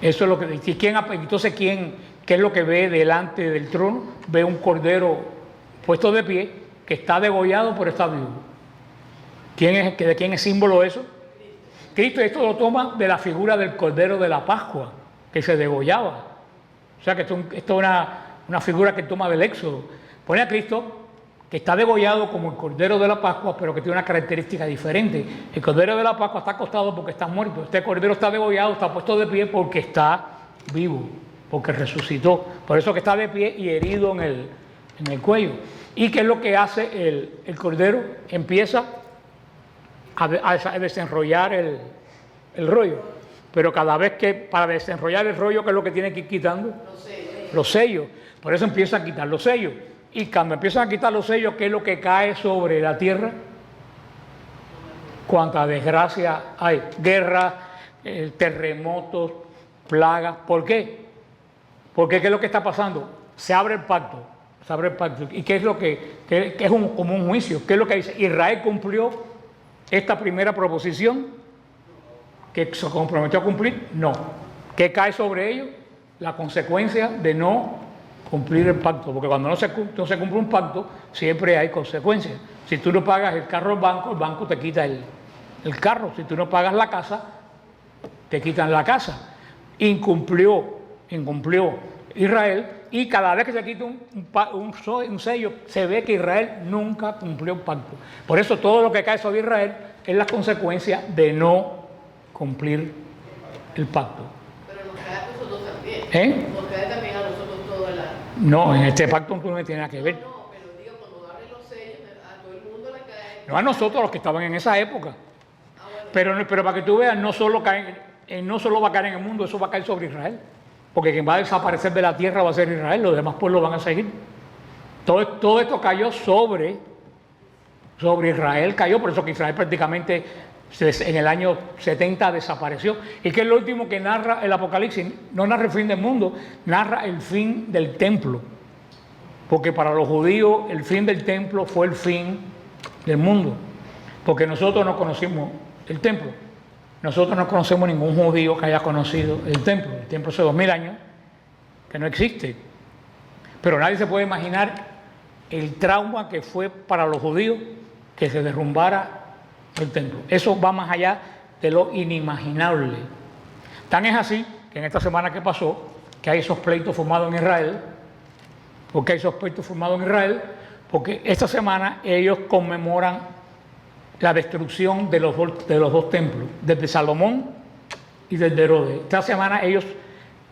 Eso es lo que dice. Entonces, ¿qué es lo que ve delante del trono? Ve un cordero puesto de pie que está degollado pero está vivo. ¿De quién es símbolo eso? Cristo. Esto lo toma de la figura del cordero de la Pascua que se degollaba. O sea que esto es una figura que toma del Éxodo. Pone a Cristo que está degollado como el cordero de la Pascua, pero que tiene una característica diferente. El cordero de la Pascua está acostado porque está muerto. Este cordero está degollado, está puesto de pie porque está vivo, porque resucitó. Por eso que está de pie y herido en el cuello. ¿Y qué es lo que hace el cordero? Empieza a desenrollar el rollo. Pero cada vez que para desenrollar el rollo, ¿qué es lo que tiene que ir quitando? Los sellos. Por eso empieza a quitar los sellos. Y cuando empiezan a quitar los sellos, ¿qué es lo que cae sobre la tierra? Cuánta desgracia hay. Guerras, terremotos, plagas. ¿Por qué? Porque ¿qué es lo que está pasando? Se abre el pacto. Se abre el pacto. ¿Y qué es lo que es como un juicio? ¿Qué es lo que dice? Israel cumplió esta primera proposición que se comprometió a cumplir. No. ¿Qué cae sobre ellos? La consecuencia de no cumplir el pacto, porque cuando no se cumple un pacto, siempre hay consecuencias. Si tú no pagas el carro al el banco te quita el carro. Si tú no pagas la casa, te quitan la casa. Incumplió Israel, y cada vez que se quita un sello, se ve que Israel nunca cumplió el pacto. Por eso todo lo que cae sobre Israel es la consecuencia de no cumplir el pacto. Pero nos cae a nosotros también. Nos cae también a nosotros toda la... No, en este pacto tú no tiene nada que ver. No, pero digo, cuando abren los sellos, a todo el mundo le cae... No a nosotros, los que estaban en esa época. Pero para que tú veas, no solo va a caer en el mundo, eso va a caer sobre Israel. Porque quien va a desaparecer de la tierra va a ser Israel, los demás pueblos van a seguir. Todo esto cayó sobre Israel, por eso que Israel prácticamente en el año 70 desapareció. Y que es lo último que narra el Apocalipsis. No narra el fin del mundo, narra el fin del templo. Porque para los judíos el fin del templo fue el fin del mundo. Porque nosotros no conocimos el templo. Nosotros no conocemos ningún judío que haya conocido el templo. El templo hace 2000 años que no existe. Pero nadie se puede imaginar el trauma que fue para los judíos que se derrumbara el templo. Eso va más allá de lo inimaginable. Tan es así que en esta semana que pasó, que hay esos pleitos formados en Israel. ¿Por qué hay esos pleitos formados en Israel? Porque esta semana ellos conmemoran la destrucción de los dos templos, desde Salomón y desde Herodes. Esta semana ellos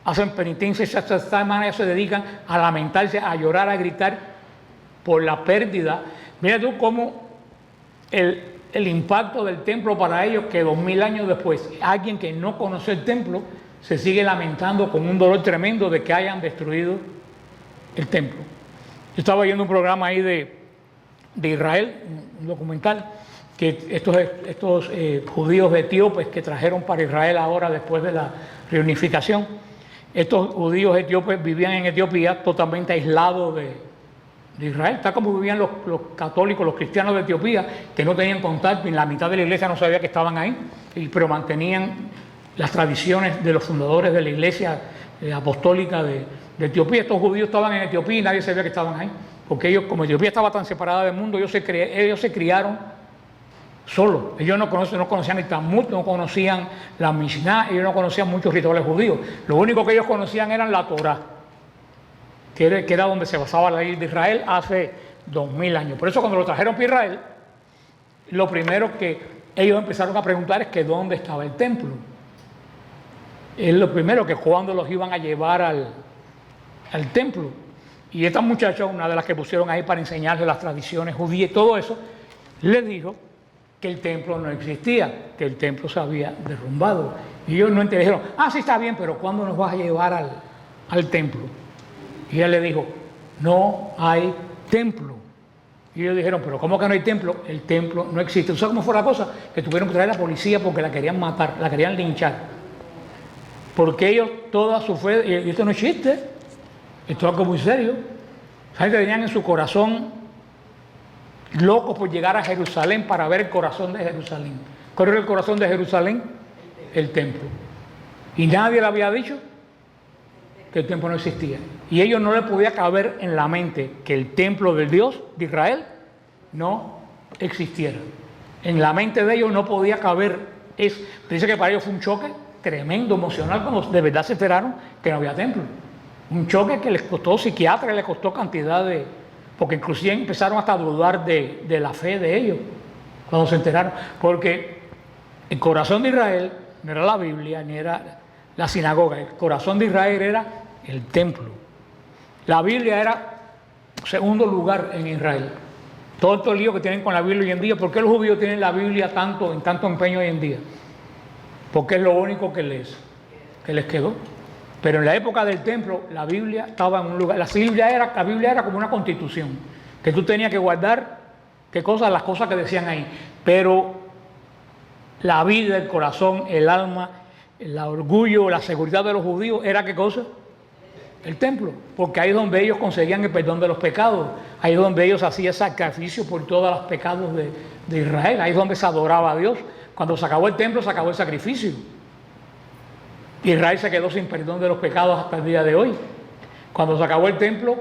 hacen penitencia, esta semana ellos se dedican a lamentarse, a llorar, a gritar por la pérdida. Mira tú cómo el impacto del templo para ellos, que 2000 años después, alguien que no conoce el templo se sigue lamentando con un dolor tremendo de que hayan destruido el templo. Yo estaba viendo un programa ahí de Israel, un documental, que estos judíos etíopes que trajeron para Israel ahora después de la reunificación, estos judíos etíopes vivían en Etiopía totalmente aislados de Israel, tal como vivían los católicos, los cristianos de Etiopía, que no tenían contacto y la mitad de la iglesia no sabía que estaban ahí, pero mantenían las tradiciones de los fundadores de la iglesia apostólica de Etiopía. Estos judíos estaban en Etiopía y nadie sabía que estaban ahí, porque ellos, como Etiopía estaba tan separada del mundo, ellos se criaron solos. Ellos no conocían el Talmud, no conocían la Mishnah, ellos no conocían muchos rituales judíos. Lo único que ellos conocían eran la Torá, que era donde se basaba la ley de Israel hace 2000 años. Por eso cuando lo trajeron para Israel, lo primero que ellos empezaron a preguntar es que dónde estaba el templo. Es lo primero, que cuando los iban a llevar al templo. Y esta muchacha, una de las que pusieron ahí para enseñarles las tradiciones judías y todo eso, les dijo que el templo no existía, que el templo se había derrumbado. Y ellos no entendieron, sí está bien, pero ¿cuándo nos vas a llevar al templo? Y ella le dijo, no hay templo. Y ellos dijeron, pero ¿cómo que no hay templo? El templo no existe. ¿Sabes cómo fue la cosa? Que tuvieron que traer a la policía porque la querían matar, la querían linchar. Porque ellos, toda su fe, y esto no existe, esto es algo muy serio. Esa gente tenían en su corazón locos por llegar a Jerusalén para ver el corazón de Jerusalén. ¿Cuál era el corazón de Jerusalén? El templo. Y nadie le había dicho que el templo no existía. Y ellos no les podía caber en la mente que el templo del Dios de Israel no existiera. En la mente de ellos no podía caber eso. Dice que para ellos fue un choque tremendo, emocional, cuando de verdad se enteraron que no había templo. Un choque que les costó psiquiatra, les costó cantidad de... Porque inclusive empezaron hasta a dudar de la fe de ellos cuando se enteraron. Porque el corazón de Israel no era la Biblia, ni era la sinagoga. El corazón de Israel era el templo. La Biblia era segundo lugar en Israel. Todo el lío que tienen con la Biblia hoy en día. ¿Por qué los judíos tienen la Biblia en tanto empeño hoy en día? Porque es lo único que les quedó. Pero en la época del templo, la Biblia estaba en un lugar. La Biblia era como una constitución, que tú tenías que guardar las cosas que decían ahí. Pero la vida, el corazón, el alma, el orgullo, la seguridad de los judíos, ¿era qué cosa? El templo. Porque ahí es donde ellos conseguían el perdón de los pecados. Ahí es donde ellos hacían sacrificio por todos los pecados de Israel. Ahí es donde se adoraba a Dios. Cuando se acabó el templo, se acabó el sacrificio. Israel se quedó sin perdón de los pecados hasta el día de hoy. Cuando se acabó el templo,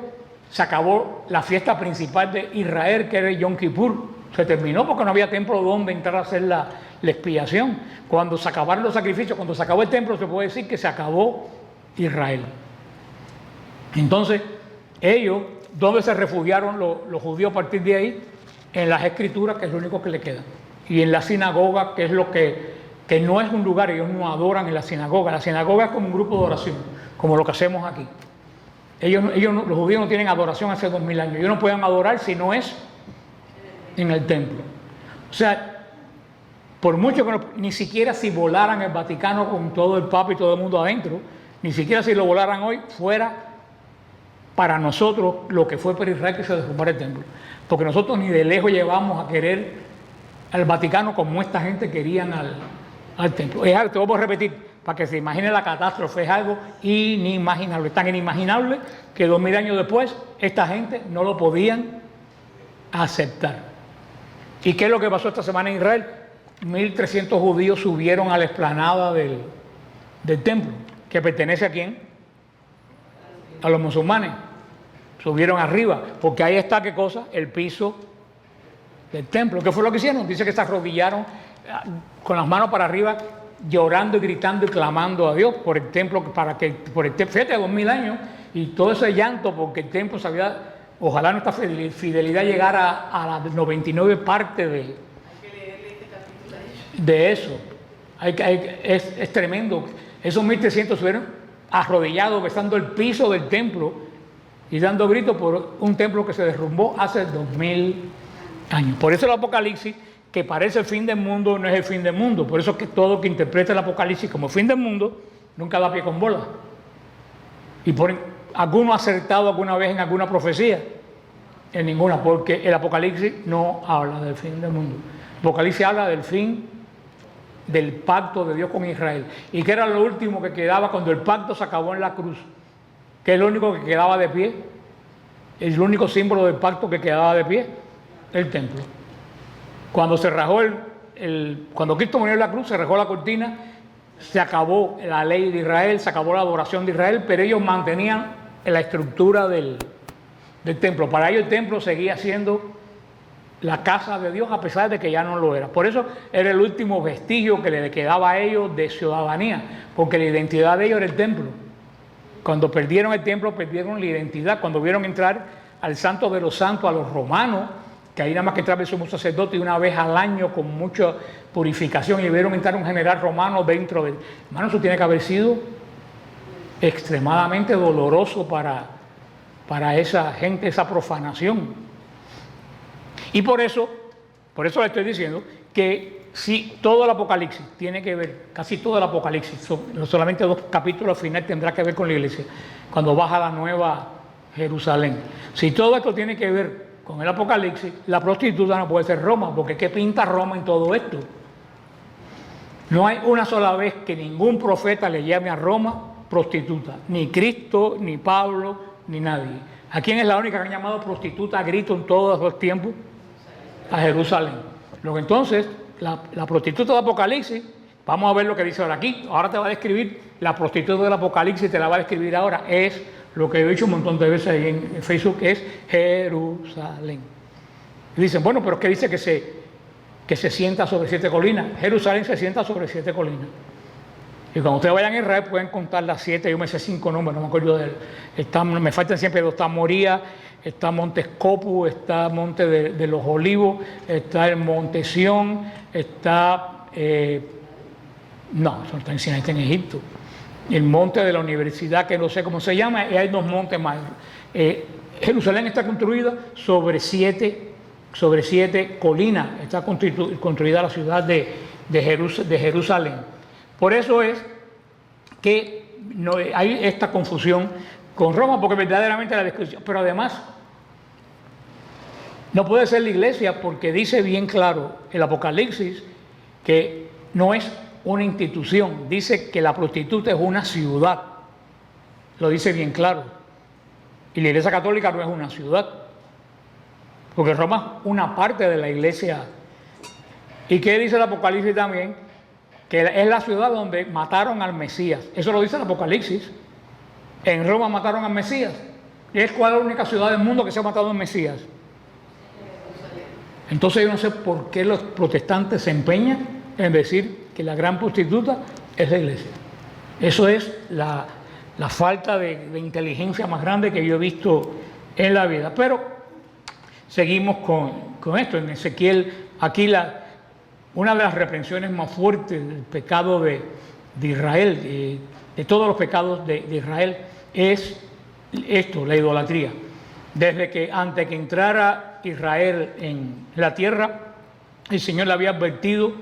se acabó la fiesta principal de Israel, que era el Yom Kippur. Se terminó porque no había templo donde entrar a hacer la expiación. Cuando se acabaron los sacrificios, cuando se acabó el templo, se puede decir que se acabó Israel. Entonces, ellos, ¿dónde se refugiaron los judíos a partir de ahí? En las escrituras, que es lo único que le queda. Y en la sinagoga, que es lo que no es un lugar, ellos no adoran en la sinagoga. La sinagoga es como un grupo de oración, como lo que hacemos aquí. Los judíos no tienen adoración hace 2000 años. Ellos no pueden adorar si no es en el templo. O sea, por mucho que ni siquiera si volaran el Vaticano con todo el Papa y todo el mundo adentro, ni siquiera si lo volaran hoy, fuera para nosotros lo que fue para Israel que se derrumbara el templo. Porque nosotros ni de lejos llevamos a querer al Vaticano como esta gente querían al templo. Es algo, te voy a repetir, para que se imagine la catástrofe, es algo inimaginable. Tan inimaginable que 2000 años después, esta gente no lo podían aceptar. ¿Y qué es lo que pasó esta semana en Israel? 1300 judíos subieron a la explanada del templo, que pertenece ¿a quién? A los musulmanes. Subieron arriba, porque ahí está, ¿qué cosa? El piso del templo. ¿Qué fue lo que hicieron? Dice que se arrodillaron con las manos para arriba, llorando y gritando y clamando a Dios por el templo, fíjate, 2000 años, y todo ese llanto porque el templo sabía, ojalá nuestra fidelidad llegara a las 99 partes de eso. Es tremendo. Esos 1300 estuvieron arrodillados, besando el piso del templo y dando gritos por un templo que se derrumbó hace 2000 años. Por eso el Apocalipsis que parece el fin del mundo, no es el fin del mundo. Por eso es que todo que interpreta el Apocalipsis como fin del mundo, nunca da pie con bola. Y por alguno ha acertado alguna vez en alguna profecía, en ninguna, porque el Apocalipsis no habla del fin del mundo. El Apocalipsis habla del fin del pacto de Dios con Israel, y que era lo último que quedaba cuando el pacto se acabó en la cruz, que es lo único que quedaba de pie, es el único símbolo del pacto que quedaba de pie, el templo. Cuando se rajó cuando Cristo murió en la cruz, se rajó la cortina, se acabó la ley de Israel, se acabó la adoración de Israel, pero ellos mantenían la estructura del templo. Para ellos el templo seguía siendo la casa de Dios, a pesar de que ya no lo era. Por eso era el último vestigio que le quedaba a ellos de ciudadanía, porque la identidad de ellos era el templo. Cuando perdieron el templo, perdieron la identidad. Cuando vieron entrar al Santo de los Santos, a los romanos, que ahí nada más que entraba el sumo sacerdote una vez al año con mucha purificación, y vieron entrar un general romano dentro de... Hermano, eso tiene que haber sido extremadamente doloroso para esa gente, esa profanación. Y por eso le estoy diciendo que si todo el Apocalipsis tiene que ver, casi todo el Apocalipsis, solamente 2 capítulos al final tendrá que ver con la iglesia, cuando baja la nueva Jerusalén. Si todo esto tiene que ver con el Apocalipsis, la prostituta no puede ser Roma, porque ¿qué pinta Roma en todo esto? No hay una sola vez que ningún profeta le llame a Roma prostituta, ni Cristo, ni Pablo, ni nadie. ¿A quién es la única que han llamado prostituta a grito en todos los tiempos? A Jerusalén. Luego entonces, la prostituta del Apocalipsis, vamos a ver lo que dice ahora aquí. Ahora te va a describir la prostituta del Apocalipsis, te la va a describir ahora. Es lo que he dicho un montón de veces ahí en Facebook, es Jerusalén. Y dicen, bueno, pero es que dice que se sienta sobre 7 colinas. Jerusalén se sienta sobre 7 colinas. Y cuando ustedes vayan a Israel pueden contar las 7, yo me sé 5 nombres, no me acuerdo de él. Me faltan siempre 2, está Moría, está Monte Escopu, está Monte de los Olivos, está el Monte Sión, está, no, eso está en Sinaí, está en Egipto. El monte de la universidad, que no sé cómo se llama, y hay 2 montes más. Jerusalén está construida sobre 7 colinas, está construida la ciudad de Jerusalén. Por eso es que no hay esta confusión con Roma, porque verdaderamente la descripción, pero además no puede ser la iglesia, porque dice bien claro el Apocalipsis que no es una institución, dice que la prostituta es una ciudad, lo dice bien claro, y la iglesia católica no es una ciudad, porque Roma es una parte de la iglesia. ¿Y qué dice el Apocalipsis también? Que es la ciudad donde mataron al Mesías. Eso lo dice el Apocalipsis. En Roma mataron al Mesías. ¿Y es cuál es la única ciudad del mundo que se ha matado al Mesías? Entonces yo no sé por qué los protestantes se empeñan en decir que la gran prostituta es la iglesia. Eso es la falta de inteligencia más grande que yo he visto en la vida. Pero seguimos con esto. En Ezequiel, aquí una de las reprensiones más fuertes del pecado de Israel, de todos los pecados de Israel, es esto, la idolatría. Desde que antes que entrara Israel en la tierra, el Señor le había advertido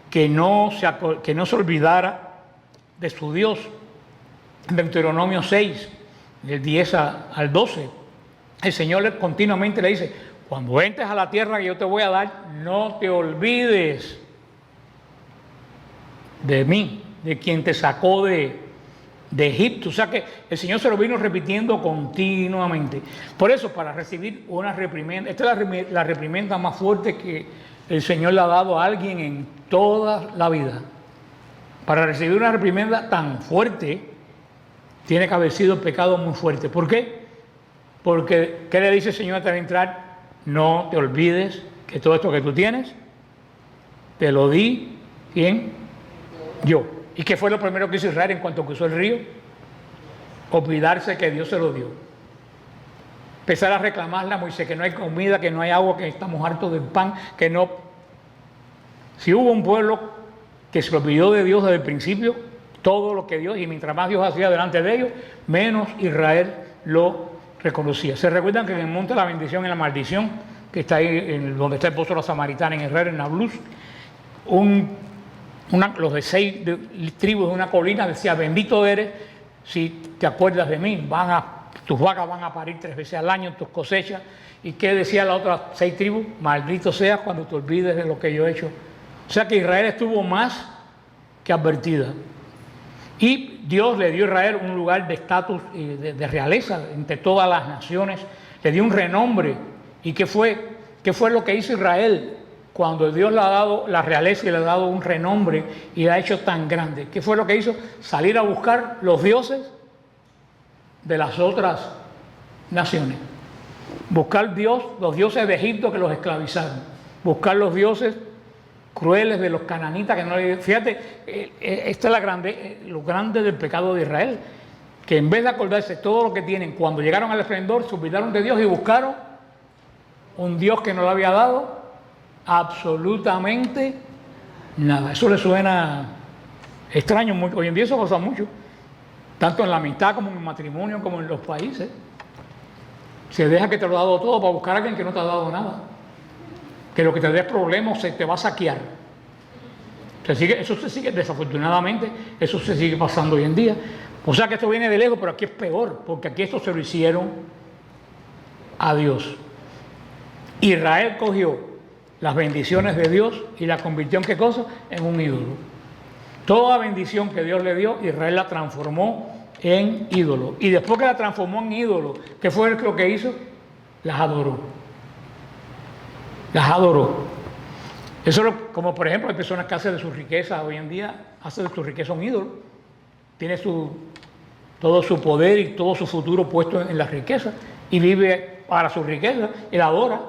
que no se olvidara de su Dios. En Deuteronomio 6, del 10 al 12, el Señor continuamente le dice: cuando entres a la tierra que yo te voy a dar, no te olvides de mí, de quien te sacó de Egipto. O sea que el Señor se lo vino repitiendo continuamente. Por eso, para recibir una reprimenda, esta es la reprimenda más fuerte que el Señor le ha dado a alguien en toda la vida. Para recibir una reprimenda tan fuerte, tiene que haber sido el pecado muy fuerte. ¿Por qué? Porque, ¿qué le dice el Señor antes de entrar? No te olvides que todo esto que tú tienes, te lo di, ¿quién? Yo. ¿Y qué fue lo primero que hizo Israel en cuanto cruzó el río? Olvidarse que Dios se lo dio. Empezar a reclamarle a Moisés que no hay comida, que no hay agua, que estamos hartos del pan, que no. Si hubo un pueblo que se olvidó de Dios desde el principio, todo lo que Dios, y mientras más Dios hacía delante de ellos, menos Israel lo reconocía. ¿Se recuerdan que en el monte de la bendición y la maldición que está ahí donde está el pozo de la Samaritana en Israel, en Nablus, los de 6 tribus de una colina decía: bendito eres si te acuerdas de mí, tus vacas van a parir 3 veces al año, tus cosechas. ¿Y qué decía las otras 6 tribus? Maldito seas cuando te olvides de lo que yo he hecho. O sea que Israel estuvo más que advertida. Y Dios le dio a Israel un lugar de estatus y de realeza entre todas las naciones, le dio un renombre. ¿Y qué fue lo que hizo Israel cuando Dios le ha dado la realeza y le ha dado un renombre y la ha hecho tan grande? ¿Qué fue lo que hizo? Salir a buscar los dioses de las otras naciones. Buscar los dioses de Egipto que los esclavizaron. Buscar los dioses crueles de los cananitas que no le... Fíjate, esta es lo grande del pecado de Israel, que en vez de acordarse todo lo que tienen, cuando llegaron al esplendor, se olvidaron de Dios y buscaron un Dios que no le había dado absolutamente nada. Eso le suena extraño. Hoy en día eso pasa mucho, tanto en la amistad como en el matrimonio, como en los países. Se deja que te lo ha dado todo para buscar a alguien que no te ha dado nada. Que lo que te dé problemas se te va a saquear. Eso se sigue, desafortunadamente, eso se sigue pasando hoy en día. O sea que esto viene de lejos, pero aquí es peor, porque aquí esto se lo hicieron a Dios. Israel cogió las bendiciones de Dios y la convirtió en ¿qué cosa? En un ídolo. Toda bendición que Dios le dio, Israel la transformó en ídolo. Y después que la transformó en ídolo, ¿qué fue lo que hizo? Las adoró. Las adoró. Eso es como por ejemplo hay personas que hacen de su riqueza hoy en día, hacen de su riqueza un ídolo. Tiene todo su poder y todo su futuro puesto en la riqueza y vive para su riqueza y la adora.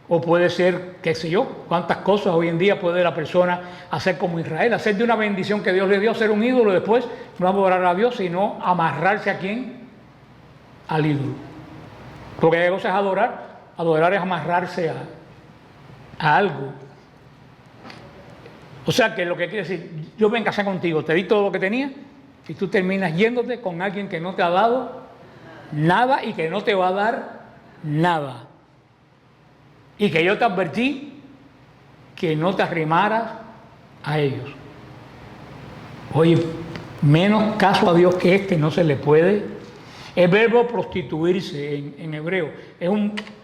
O puede ser, qué sé yo, cuántas cosas hoy en día puede la persona hacer como Israel, hacer de una bendición que Dios le dio, ser un ídolo, después no adorar a Dios, sino amarrarse a quién, al ídolo. Porque hay cosas adorar es amarrarse a algo. O sea que lo que quiere decir, yo me casé contigo, te di todo lo que tenía, y tú terminas yéndote con alguien que no te ha dado nada y que no te va a dar nada. Y que yo te advertí que no te arrimaras a ellos. Oye, menos caso a Dios que este no se le puede. El verbo prostituirse en hebreo,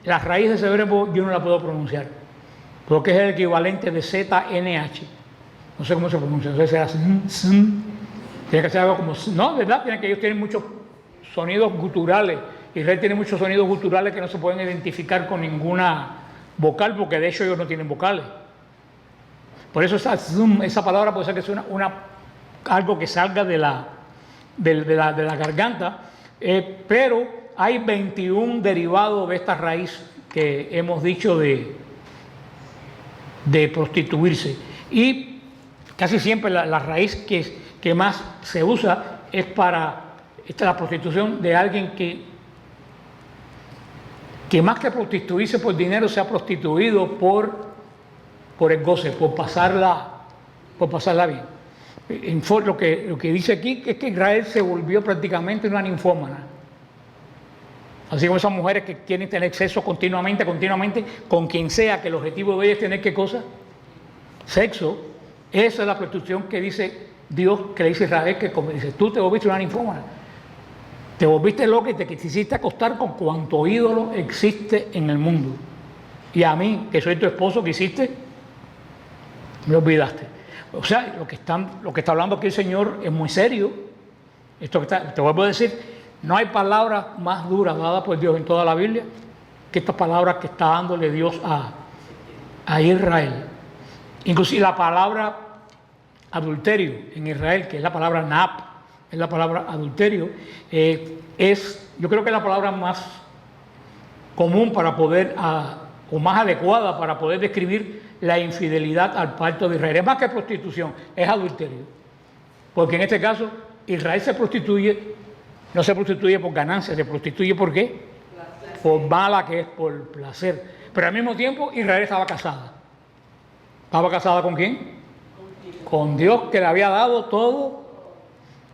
la raíz de ese verbo yo no la puedo pronunciar, porque es el equivalente de ZNH. No sé cómo se pronuncia, entonces se hace tiene que ser algo como, no, ¿verdad? Tiene que ellos tienen muchos sonidos guturales. Israel tiene muchos sonidos guturales que no se pueden identificar con ninguna vocal, porque de hecho ellos no tienen vocales. Por eso esa palabra puede ser que sea algo que salga de la garganta, pero hay 21 derivados de esta raíz que hemos dicho de prostituirse. Y casi siempre la raíz que más se usa es para la prostitución de alguien que más que prostituirse por dinero se ha prostituido por el goce, por pasarla bien. Lo que dice aquí es que Israel se volvió prácticamente una ninfómana. Así como esas mujeres que quieren tener sexo continuamente con quien sea, que el objetivo de ellas es tener ¿qué cosa? Sexo. Esa es la prostitución que dice Dios, que le dice Israel, que como dice, tú te volviste una ninfómana. Te volviste loca y te quisiste acostar con cuanto ídolo existe en el mundo. Y a mí, que soy tu esposo, ¿qué hiciste? Me olvidaste. O sea, lo que está hablando aquí el Señor es muy serio. Te vuelvo a decir, no hay palabras más duras dadas por Dios en toda la Biblia que estas palabras que está dándole Dios a Israel. Inclusive la palabra adulterio en Israel, que es la palabra nap, es la palabra adulterio, yo creo que es la palabra más común para poder, o más adecuada para poder describir la infidelidad al pacto de Israel. Es más que prostitución, es adulterio. Porque en este caso, Israel no se prostituye por ganancia, se prostituye ¿por qué? Por mala que es, por placer. Pero al mismo tiempo, Israel estaba casada. ¿Estaba casada con quién? Con Dios, que le había dado todo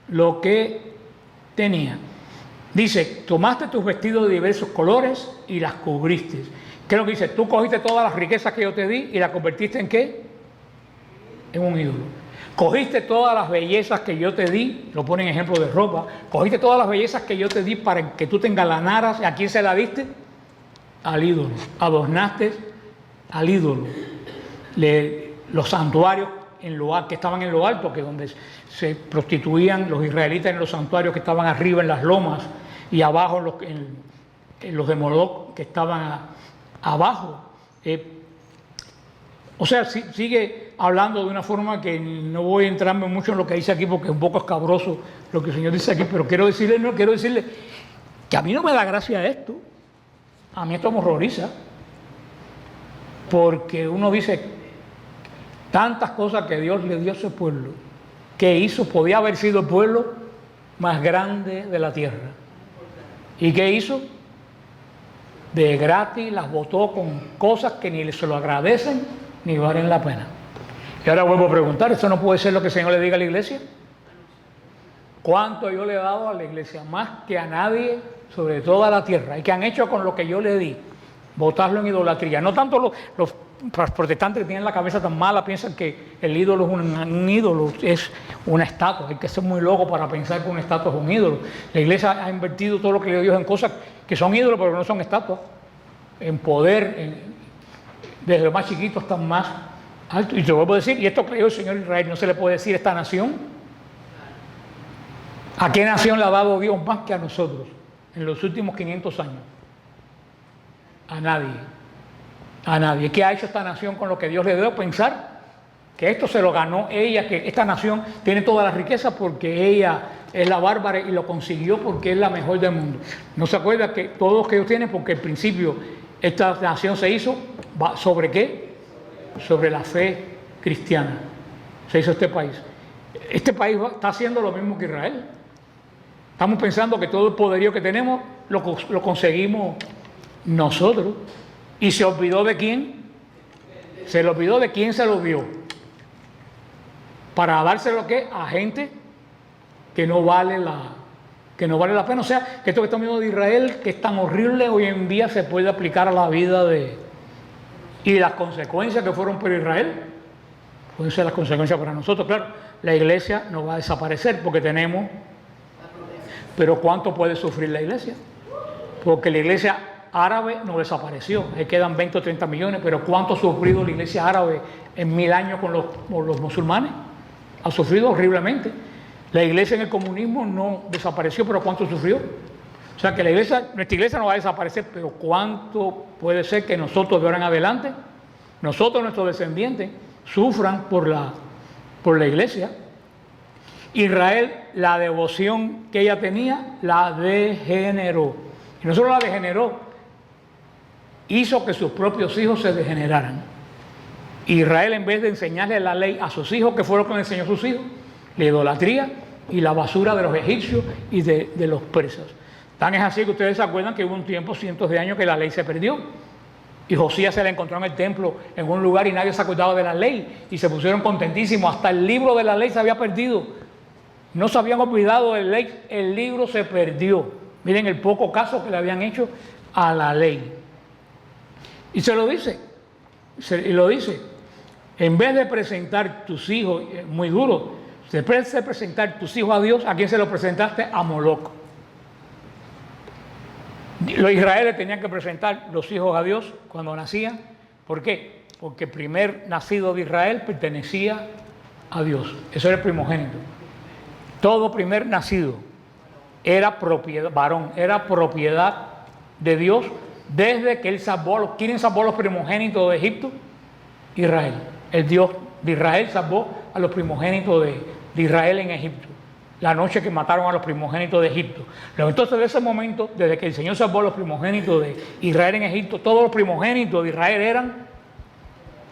lo que tenía. Dice, tomaste tus vestidos de diversos colores y las cubriste. ¿Qué es lo que dice? Tú cogiste todas las riquezas que yo te di y las convertiste ¿en qué? En un ídolo. Cogiste todas las bellezas que yo te di, lo ponen ejemplo de ropa, cogiste todas las bellezas que yo te di para que tú te engalanaras. ¿A quién se la diste? Al ídolo. Adornaste al ídolo. Los santuarios que estaban en lo alto, que donde se prostituían los israelitas, en los santuarios que estaban arriba en las lomas y abajo en los de Moloch que estaban abajo. O sea, sigue hablando de una forma que no voy a entrarme mucho en lo que dice aquí porque es un poco escabroso lo que el Señor dice aquí, pero quiero decirle que a mí no me da gracia esto. A mí esto me horroriza, porque uno dice tantas cosas que Dios le dio a ese pueblo, que hizo, podía haber sido el pueblo más grande de la tierra. ¿Y qué hizo? De gratis las botó con cosas que ni se lo agradecen ni valen la pena. Y ahora vuelvo a preguntar, ¿eso no puede ser lo que el Señor le diga a la iglesia? ¿Cuánto yo le he dado a la iglesia? Más que a nadie sobre toda la tierra. ¿Y qué han hecho con lo que yo le di? Botarlo en idolatría. No tanto los protestantes que tienen la cabeza tan mala piensan que el ídolo es un ídolo, es una estatua. Hay que ser muy loco para pensar que una estatua es un ídolo. La iglesia ha invertido todo lo que le dio Dios en cosas que son ídolos, pero no son estatuas. En poder, desde lo más chiquito hasta más alto. Y te vuelvo a decir, y esto creyó el Señor Israel, no se le puede decir a esta nación. ¿A qué nación le ha dado Dios más que a nosotros en los últimos 500 años? A nadie. A nadie. ¿Qué ha hecho esta nación con lo que Dios le dio? Pensar que esto se lo ganó ella, que esta nación tiene toda la riqueza porque ella es la bárbara y lo consiguió porque es la mejor del mundo. ¿No se acuerda que todos los que ellos tienen, porque al principio esta nación se hizo, ¿sobre qué? Sobre la fe cristiana. Se hizo este país. Este país está haciendo lo mismo que Israel. Estamos pensando que todo el poderío que tenemos lo conseguimos nosotros. ¿Y se olvidó de quién? Se le olvidó de quién se lo dio. Para dárselo ¿qué? A gente que no vale la pena. O sea, que esto que estamos viendo de Israel, que es tan horrible, hoy en día se puede aplicar a la vida y las consecuencias que fueron por Israel pueden ser las consecuencias para nosotros. Claro, la iglesia no va a desaparecer porque tenemos, pero ¿cuánto puede sufrir la iglesia? Porque la iglesia árabe no desapareció, ahí quedan 20 o 30 millones, pero ¿cuánto ha sufrido la iglesia árabe en 1000 años con los musulmanes? Ha sufrido horriblemente. La iglesia en el comunismo no desapareció, pero ¿cuánto sufrió? O sea que nuestra iglesia no va a desaparecer, pero ¿cuánto puede ser que nosotros de ahora en adelante, nosotros, nuestros descendientes, sufran por la iglesia? Israel, la devoción que ella tenía, la degeneró. Y no solo la degeneró, hizo que sus propios hijos se degeneraran. Israel, en vez de enseñarle la ley a sus hijos, ¿qué fue lo que le enseñó a sus hijos? La idolatría y la basura de los egipcios y de los persas. Tan es así que ustedes se acuerdan que hubo un tiempo, cientos de años, que la ley se perdió. Y Josías se la encontró en el templo, en un lugar, y nadie se acordaba de la ley. Y se pusieron contentísimos. Hasta el libro de la ley se había perdido. No se habían olvidado de la ley. El libro se perdió. Miren el poco caso que le habían hecho a la ley. Y se lo dice. Y lo dice. En vez de presentar tus hijos, muy duro, en vez de presentar tus hijos a Dios, ¿a quién se lo presentaste? A Moloch. Los israelíes tenían que presentar los hijos a Dios cuando nacían. ¿Por qué? Porque el primer nacido de Israel pertenecía a Dios. Eso era el primogénito. Todo primer nacido era propiedad, varón, era propiedad de Dios desde que Él salvó ¿quién salvó a los primogénitos de Egipto? Israel. El Dios de Israel salvó a los primogénitos de Israel en Egipto. La noche que mataron a los primogénitos de Egipto. Entonces, de ese momento, desde que el Señor salvó a los primogénitos de Israel en Egipto, todos los primogénitos de Israel eran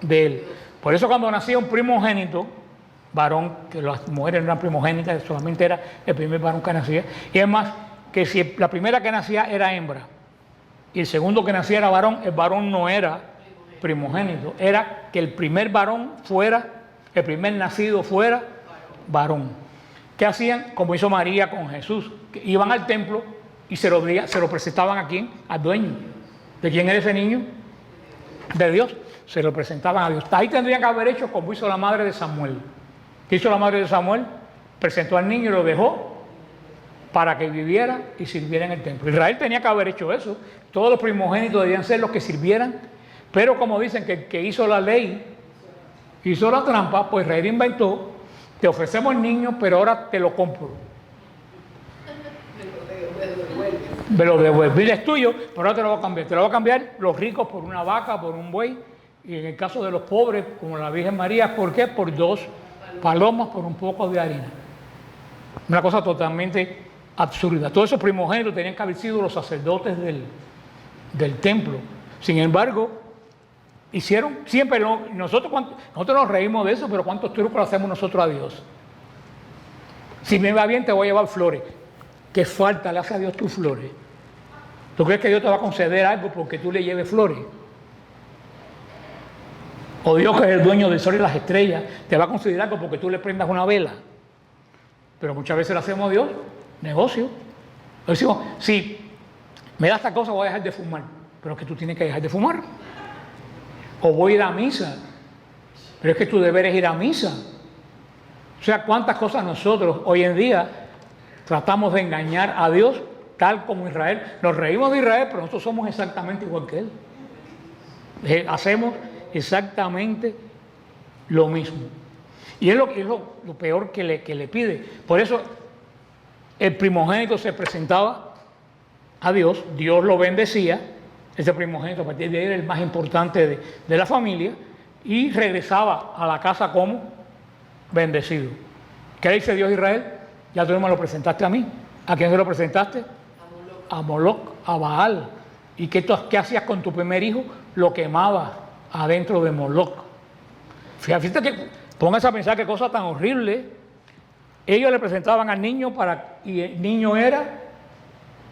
de Él. Por eso cuando nacía un primogénito, varón, que las mujeres no eran primogénitas, solamente era el primer varón que nacía. Y es más, que si la primera que nacía era hembra y el segundo que nacía era varón, el varón no era primogénito. Era que el primer varón fuera, el primer nacido fuera varón. ¿Qué hacían? Como hizo María con Jesús, que iban al templo y se lo presentaban a quién, al dueño. ¿De quién era ese niño? de Dios, se lo presentaban a Dios. Ahí tendrían que haber hecho como hizo la madre de Samuel. ¿Qué hizo la madre de Samuel? Presentó al niño y lo dejó para que viviera y sirviera en el templo. Israel tenía que haber hecho eso. Todos los primogénitos debían ser los que sirvieran, pero como dicen que el que hizo la ley hizo la trampa, pues Israel inventó: te ofrecemos el niño, pero ahora te lo compro. Me lo devuelve. Mira, es tuyo, pero ahora te lo voy a cambiar. Te lo voy a cambiar los ricos por una vaca, por un buey, y en el caso de los pobres, como la Virgen María, ¿por qué? Por 2 palomas, por un poco de harina. Una cosa totalmente absurda. Todos esos primogénitos tenían que haber sido los sacerdotes del templo. Sin embargo, hicieron siempre, nosotros nos reímos de eso, pero ¿cuántos trucos hacemos nosotros a Dios? Si me va bien, te voy a llevar flores. ¿Qué falta le hace a Dios tus flores? ¿Tú crees que Dios te va a conceder algo porque tú le lleves flores? O Dios, que es el dueño del sol y las estrellas, te va a conceder algo porque tú le prendas una vela. Pero muchas veces le hacemos a Dios negocio. Le decimos: si me das esta cosa, voy a dejar de fumar. Pero es que tú tienes que dejar de fumar. O voy a ir a misa. Pero es que tu deber es ir a misa. O sea, cuántas cosas nosotros hoy en día tratamos de engañar a Dios, tal como Israel. Nos reímos de Israel, pero nosotros somos exactamente igual que Él. Hacemos exactamente lo mismo. Y es lo peor que le pide. Por eso el primogénito se presentaba a Dios, Dios lo bendecía, ese primogénito a partir de ahí era el más importante de la familia, y regresaba a la casa como bendecido. ¿Qué dice Dios a Israel? Ya tú no me lo presentaste a mí. ¿A quién se lo presentaste? A Moloc, a Baal. ¿Y qué hacías con tu primer hijo? Lo quemabas adentro de Moloc. Fíjate que, pónganse a pensar qué cosa tan horrible. Ellos le presentaban al niño y el niño era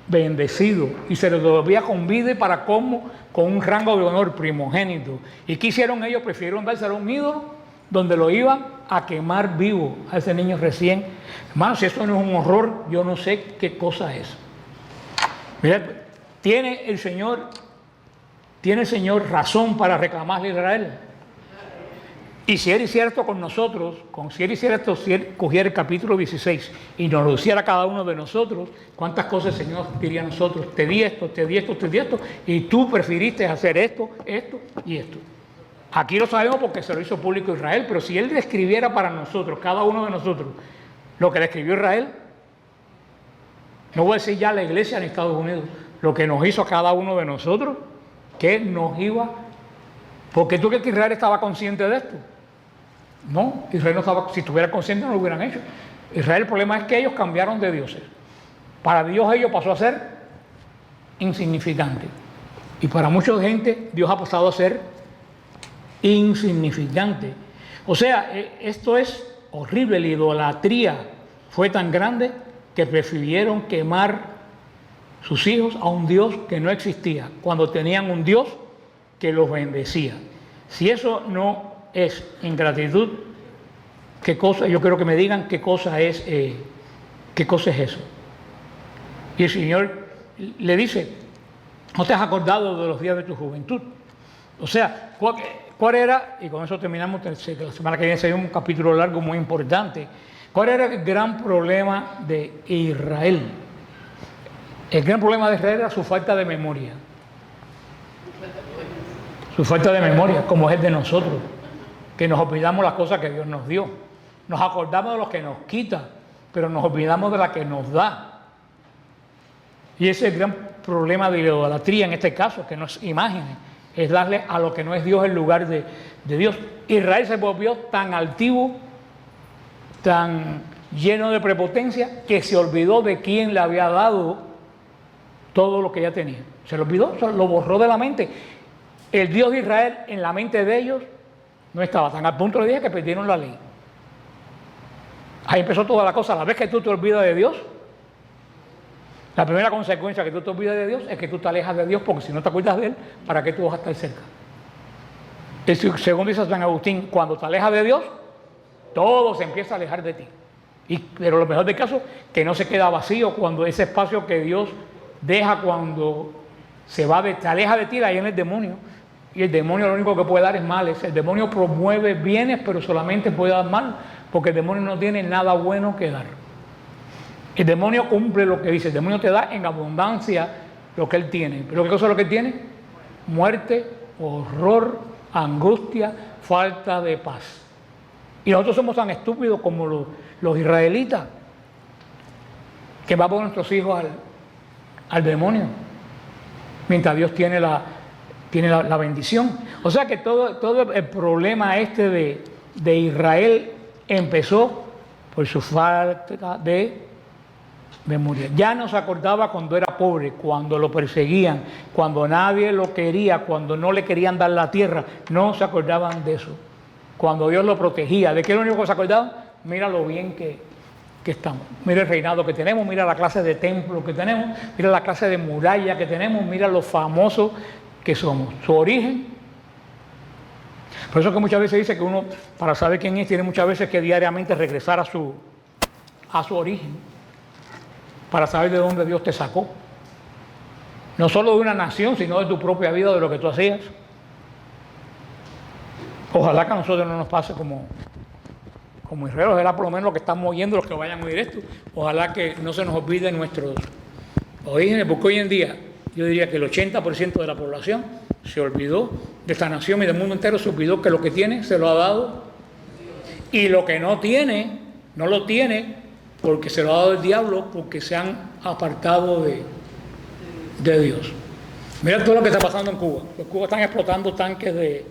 bendecido y se le devolvía con vida y para como con un rango de honor, primogénito. ¿Y qué hicieron ellos? Prefirieron dárselo a un ídolo donde lo iban a quemar vivo a ese niño recién. Hermano, si esto no es un horror, yo no sé qué cosa es. Mira, tiene el Señor razón para reclamarle a Israel. Y si Él hiciera esto con nosotros, si Él hiciera esto, si Él cogiera el capítulo 16 y nos lo hiciera a cada uno de nosotros, ¿cuántas cosas el Señor diría a nosotros? Te di esto, te di esto, te di esto, y tú preferiste hacer esto, esto y esto. Aquí lo sabemos porque se lo hizo público Israel, pero si Él le escribiera para nosotros, cada uno de nosotros, lo que le escribió Israel, no voy a decir ya la iglesia en Estados Unidos, lo que nos hizo a cada uno de nosotros, que nos iba, porque tú crees que Israel estaba consciente de esto. No, Israel no estaba, si estuviera consciente no lo hubieran hecho. Israel, el problema es que ellos cambiaron de dioses. Para Dios ellos pasó a ser insignificante. Y para mucha gente Dios ha pasado a ser insignificante. O sea, esto es horrible. La idolatría fue tan grande que prefirieron quemar sus hijos a un Dios que no existía, cuando tenían un Dios que los bendecía. Si eso no es ingratitud, ¿qué cosa? Yo quiero que me digan qué cosa es eso. Y el Señor le dice: no te has acordado de los días de tu juventud. O sea, ¿cuál era? Y con eso terminamos, la semana que viene sería un capítulo largo muy importante. ¿Cuál era el gran problema de Israel? El gran problema de Israel era su falta de memoria. Su falta de memoria, como es el de nosotros, que nos olvidamos las cosas que Dios nos dio. Nos acordamos de lo que nos quita, pero nos olvidamos de la que nos da. Y ese es el gran problema de la idolatría en este caso, que no es imágenes, es darle a lo que no es Dios el lugar de Dios. Israel se volvió tan altivo, tan lleno de prepotencia, que se olvidó de quién le había dado todo lo que ya tenía. Se lo olvidó, lo borró de la mente. El Dios de Israel en la mente de ellos no estaba, tan al punto de día que perdieron la ley. Ahí empezó toda la cosa. La vez que tú te olvidas de Dios, la primera consecuencia que tú te olvidas de Dios es que tú te alejas de Dios, porque si no te acuerdas de Él, ¿para qué tú vas a estar cerca? Según dice San Agustín, cuando te alejas de Dios, todo se empieza a alejar de ti. Pero lo mejor del caso, que no se queda vacío cuando ese espacio que Dios deja cuando te aleja de ti, ahí en el demonio. Y el demonio lo único que puede dar es males. El demonio promueve bienes, pero solamente puede dar mal, porque el demonio no tiene nada bueno que dar. El demonio cumple lo que dice. El demonio te da en abundancia lo que él tiene. ¿Pero qué cosa es lo que él tiene? Muerte, horror, angustia, falta de paz. Y nosotros somos tan estúpidos como los israelitas, que vamos a nuestros hijos al demonio, mientras Dios tiene la bendición. O sea que todo el problema de Israel empezó por su falta de memoria. Ya no se acordaba cuando era pobre, cuando lo perseguían, cuando nadie lo quería, cuando no le querían dar la tierra. No se acordaban de eso. Cuando Dios lo protegía. ¿De qué es lo único que se acordaban? Mira lo bien que estamos. Mira el reinado que tenemos, mira la clase de templo que tenemos, mira la clase de muralla que tenemos, mira lo famosos que somos. Su origen. Por eso que muchas veces dice que uno, para saber quién es, tiene muchas veces que diariamente regresar a su origen, para saber de dónde Dios te sacó. No solo de una nación, sino de tu propia vida, de lo que tú hacías. Ojalá que a nosotros no nos pase como Israel, ojalá por lo menos lo que estamos oyendo, los que vayan a oír esto, ojalá que no se nos olviden nuestros orígenes, porque hoy en día yo diría que el 80% de la población se olvidó de esta nación y del mundo entero, se olvidó que lo que tiene se lo ha dado, y lo que no tiene, no lo tiene porque se lo ha dado el diablo, porque se han apartado de Dios. Mira todo lo que está pasando en Cuba. En Cuba están explotando tanques de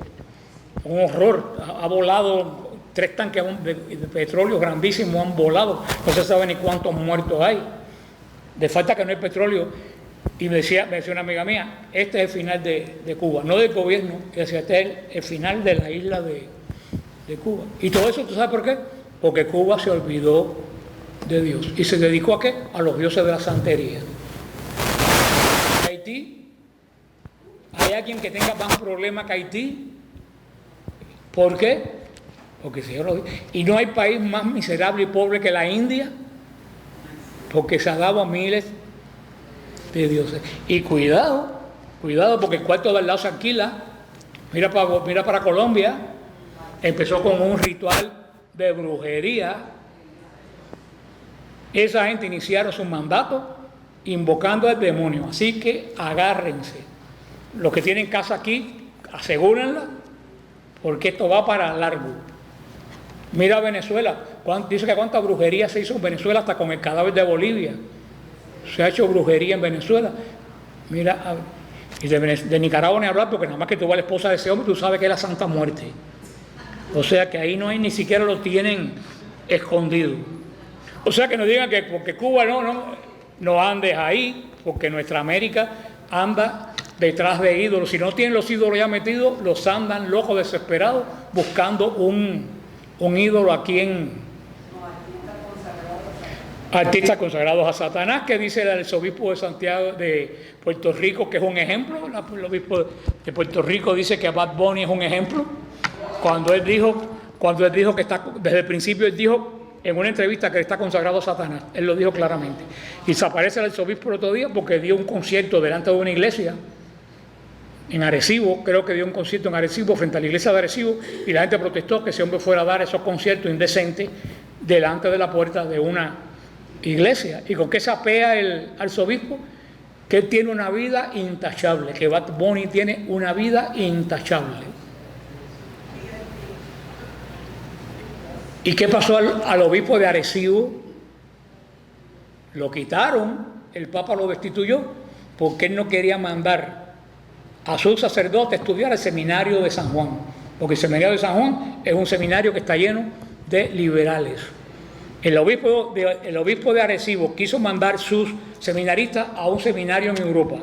un horror. Ha volado 3 tanques de petróleo grandísimos, han volado. No se sabe ni cuántos muertos hay. De falta que no hay petróleo. Y me decía una amiga mía, este es el final de Cuba, no del gobierno, este es el final de la isla de Cuba. Y todo eso, ¿tú sabes por qué? Porque Cuba se olvidó de Dios. ¿Y se dedicó a qué? A los dioses de la santería. Haití, ¿hay alguien que tenga más problemas que Haití? ¿Por qué? Porque el Señor lo dice. Y no hay país más miserable y pobre que la India, porque se ha dado a miles de dioses. Y cuidado, porque el cuarto de al lado se alquila. Mira para Colombia, empezó con un ritual de brujería. Esa gente iniciaron su mandato invocando al demonio. Así que agárrense. Los que tienen casa aquí, asegúrenla, porque esto va para largo. Mira Venezuela. Dice que cuánta brujería se hizo en Venezuela, hasta con el cadáver de Bolivia. Se ha hecho brujería en Venezuela. Mira, y de Nicaragua ni hablar, porque nada más que tú vas a la esposa de ese hombre, tú sabes que es la Santa Muerte. O sea que ahí no hay, ni siquiera lo tienen escondido. O sea que nos digan que porque Cuba no andes ahí, porque nuestra América anda detrás de ídolos. Si no tienen los ídolos ya metidos, los andan locos, desesperados, buscando un ídolo aquí en... Artistas consagrados a Satanás, que dice el arzobispo de Santiago de Puerto Rico, que es un ejemplo. El obispo de Puerto Rico dice que Bad Bunny es un ejemplo. Cuando él dijo que está, desde el principio él dijo en una entrevista que está consagrado a Satanás, él lo dijo claramente. Y se aparece el arzobispo el otro día porque dio un concierto delante de una iglesia en Arecibo, creo que dio un concierto en Arecibo, frente a la iglesia de Arecibo, y la gente protestó que ese hombre fuera a dar esos conciertos indecentes delante de la puerta de una iglesia. ¿Y con qué se apea el arzobispo? Que él tiene una vida intachable, que Bad Bunny tiene una vida intachable. ¿Y qué pasó al obispo de Arecibo? Lo quitaron, el Papa lo destituyó, porque él no quería mandar a su sacerdote a estudiar el seminario de San Juan, porque el seminario de San Juan es un seminario que está lleno de liberales. El obispo de Arecibo quiso mandar sus seminaristas a un seminario en Europa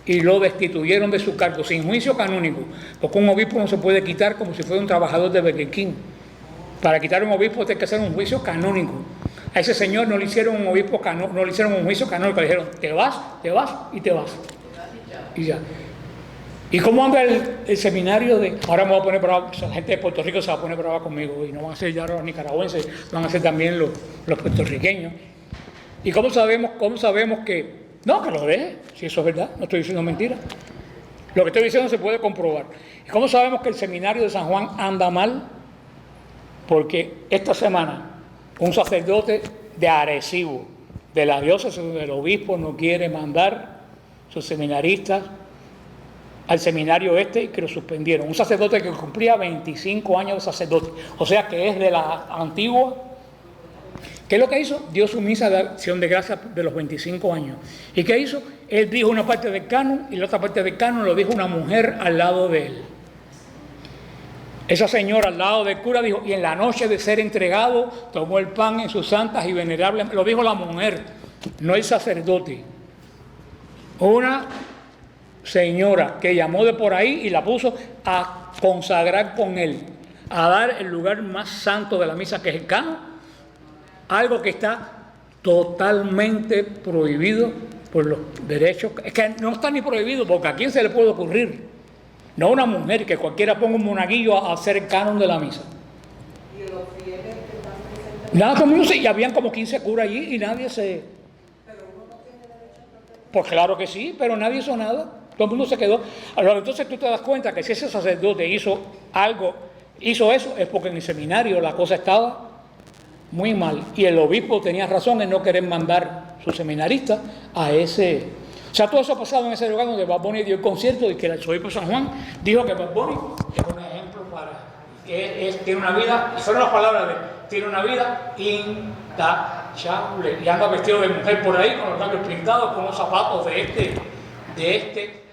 y lo destituyeron de su cargo sin juicio canónico, porque un obispo no se puede quitar como si fuera un trabajador de Burger King. Para quitar un obispo tiene que hacer un juicio canónico. A ese señor no le hicieron un juicio canónico, le dijeron te vas y te vas. Y ya. ¿Y cómo anda el seminario de...? Ahora me voy a poner brava, la gente de Puerto Rico se va a poner brava conmigo, y no van a ser ya los nicaragüenses, van a ser también los puertorriqueños. ¿Y cómo sabemos que...? No, que lo deje, si eso es verdad, no estoy diciendo mentira. Lo que estoy diciendo se puede comprobar. ¿Y cómo sabemos que el seminario de San Juan anda mal? Porque esta semana un sacerdote de Arecibo, de la diócesis donde el obispo no quiere mandar sus seminaristas al seminario y que lo suspendieron. Un sacerdote que cumplía 25 años de sacerdote, o sea que es de la antigua. ¿Qué es lo que hizo? Dio su misa de acción de gracias de los 25 años. ¿Y qué hizo? Él dijo una parte del canon y la otra parte del canon lo dijo una mujer al lado de él. Esa señora al lado del cura dijo, y en la noche de ser entregado, tomó el pan en sus santas y venerables, lo dijo la mujer, no el sacerdote. Una señora que llamó de por ahí y la puso a consagrar con él, a dar el lugar más santo de la misa, que es el canon, algo que está totalmente prohibido por los derechos. Es que no está ni prohibido, porque ¿a quién se le puede ocurrir? No a una mujer, que cualquiera ponga un monaguillo a hacer el canon de la misa. ¿Y los fieles que están presentes? Nada, todo el mundo y habían como 15 curas allí y nadie se... ¿Pero uno no tiene derecho a protestar? Pues claro que sí, pero nadie hizo nada. Todo el mundo se quedó. Entonces tú te das cuenta que si ese sacerdote hizo eso, es porque en el seminario la cosa estaba muy mal. Y el obispo tenía razón en no querer mandar sus seminaristas a ese... O sea, todo eso ha pasado en ese lugar donde Bad Bunny dio el concierto y que el arzobispo de San Juan dijo que Bad Bunny es un ejemplo tiene una vida, y fueron las palabras de él, tiene una vida intachable. Y anda vestido de mujer por ahí con los labios pintados, con los zapatos de este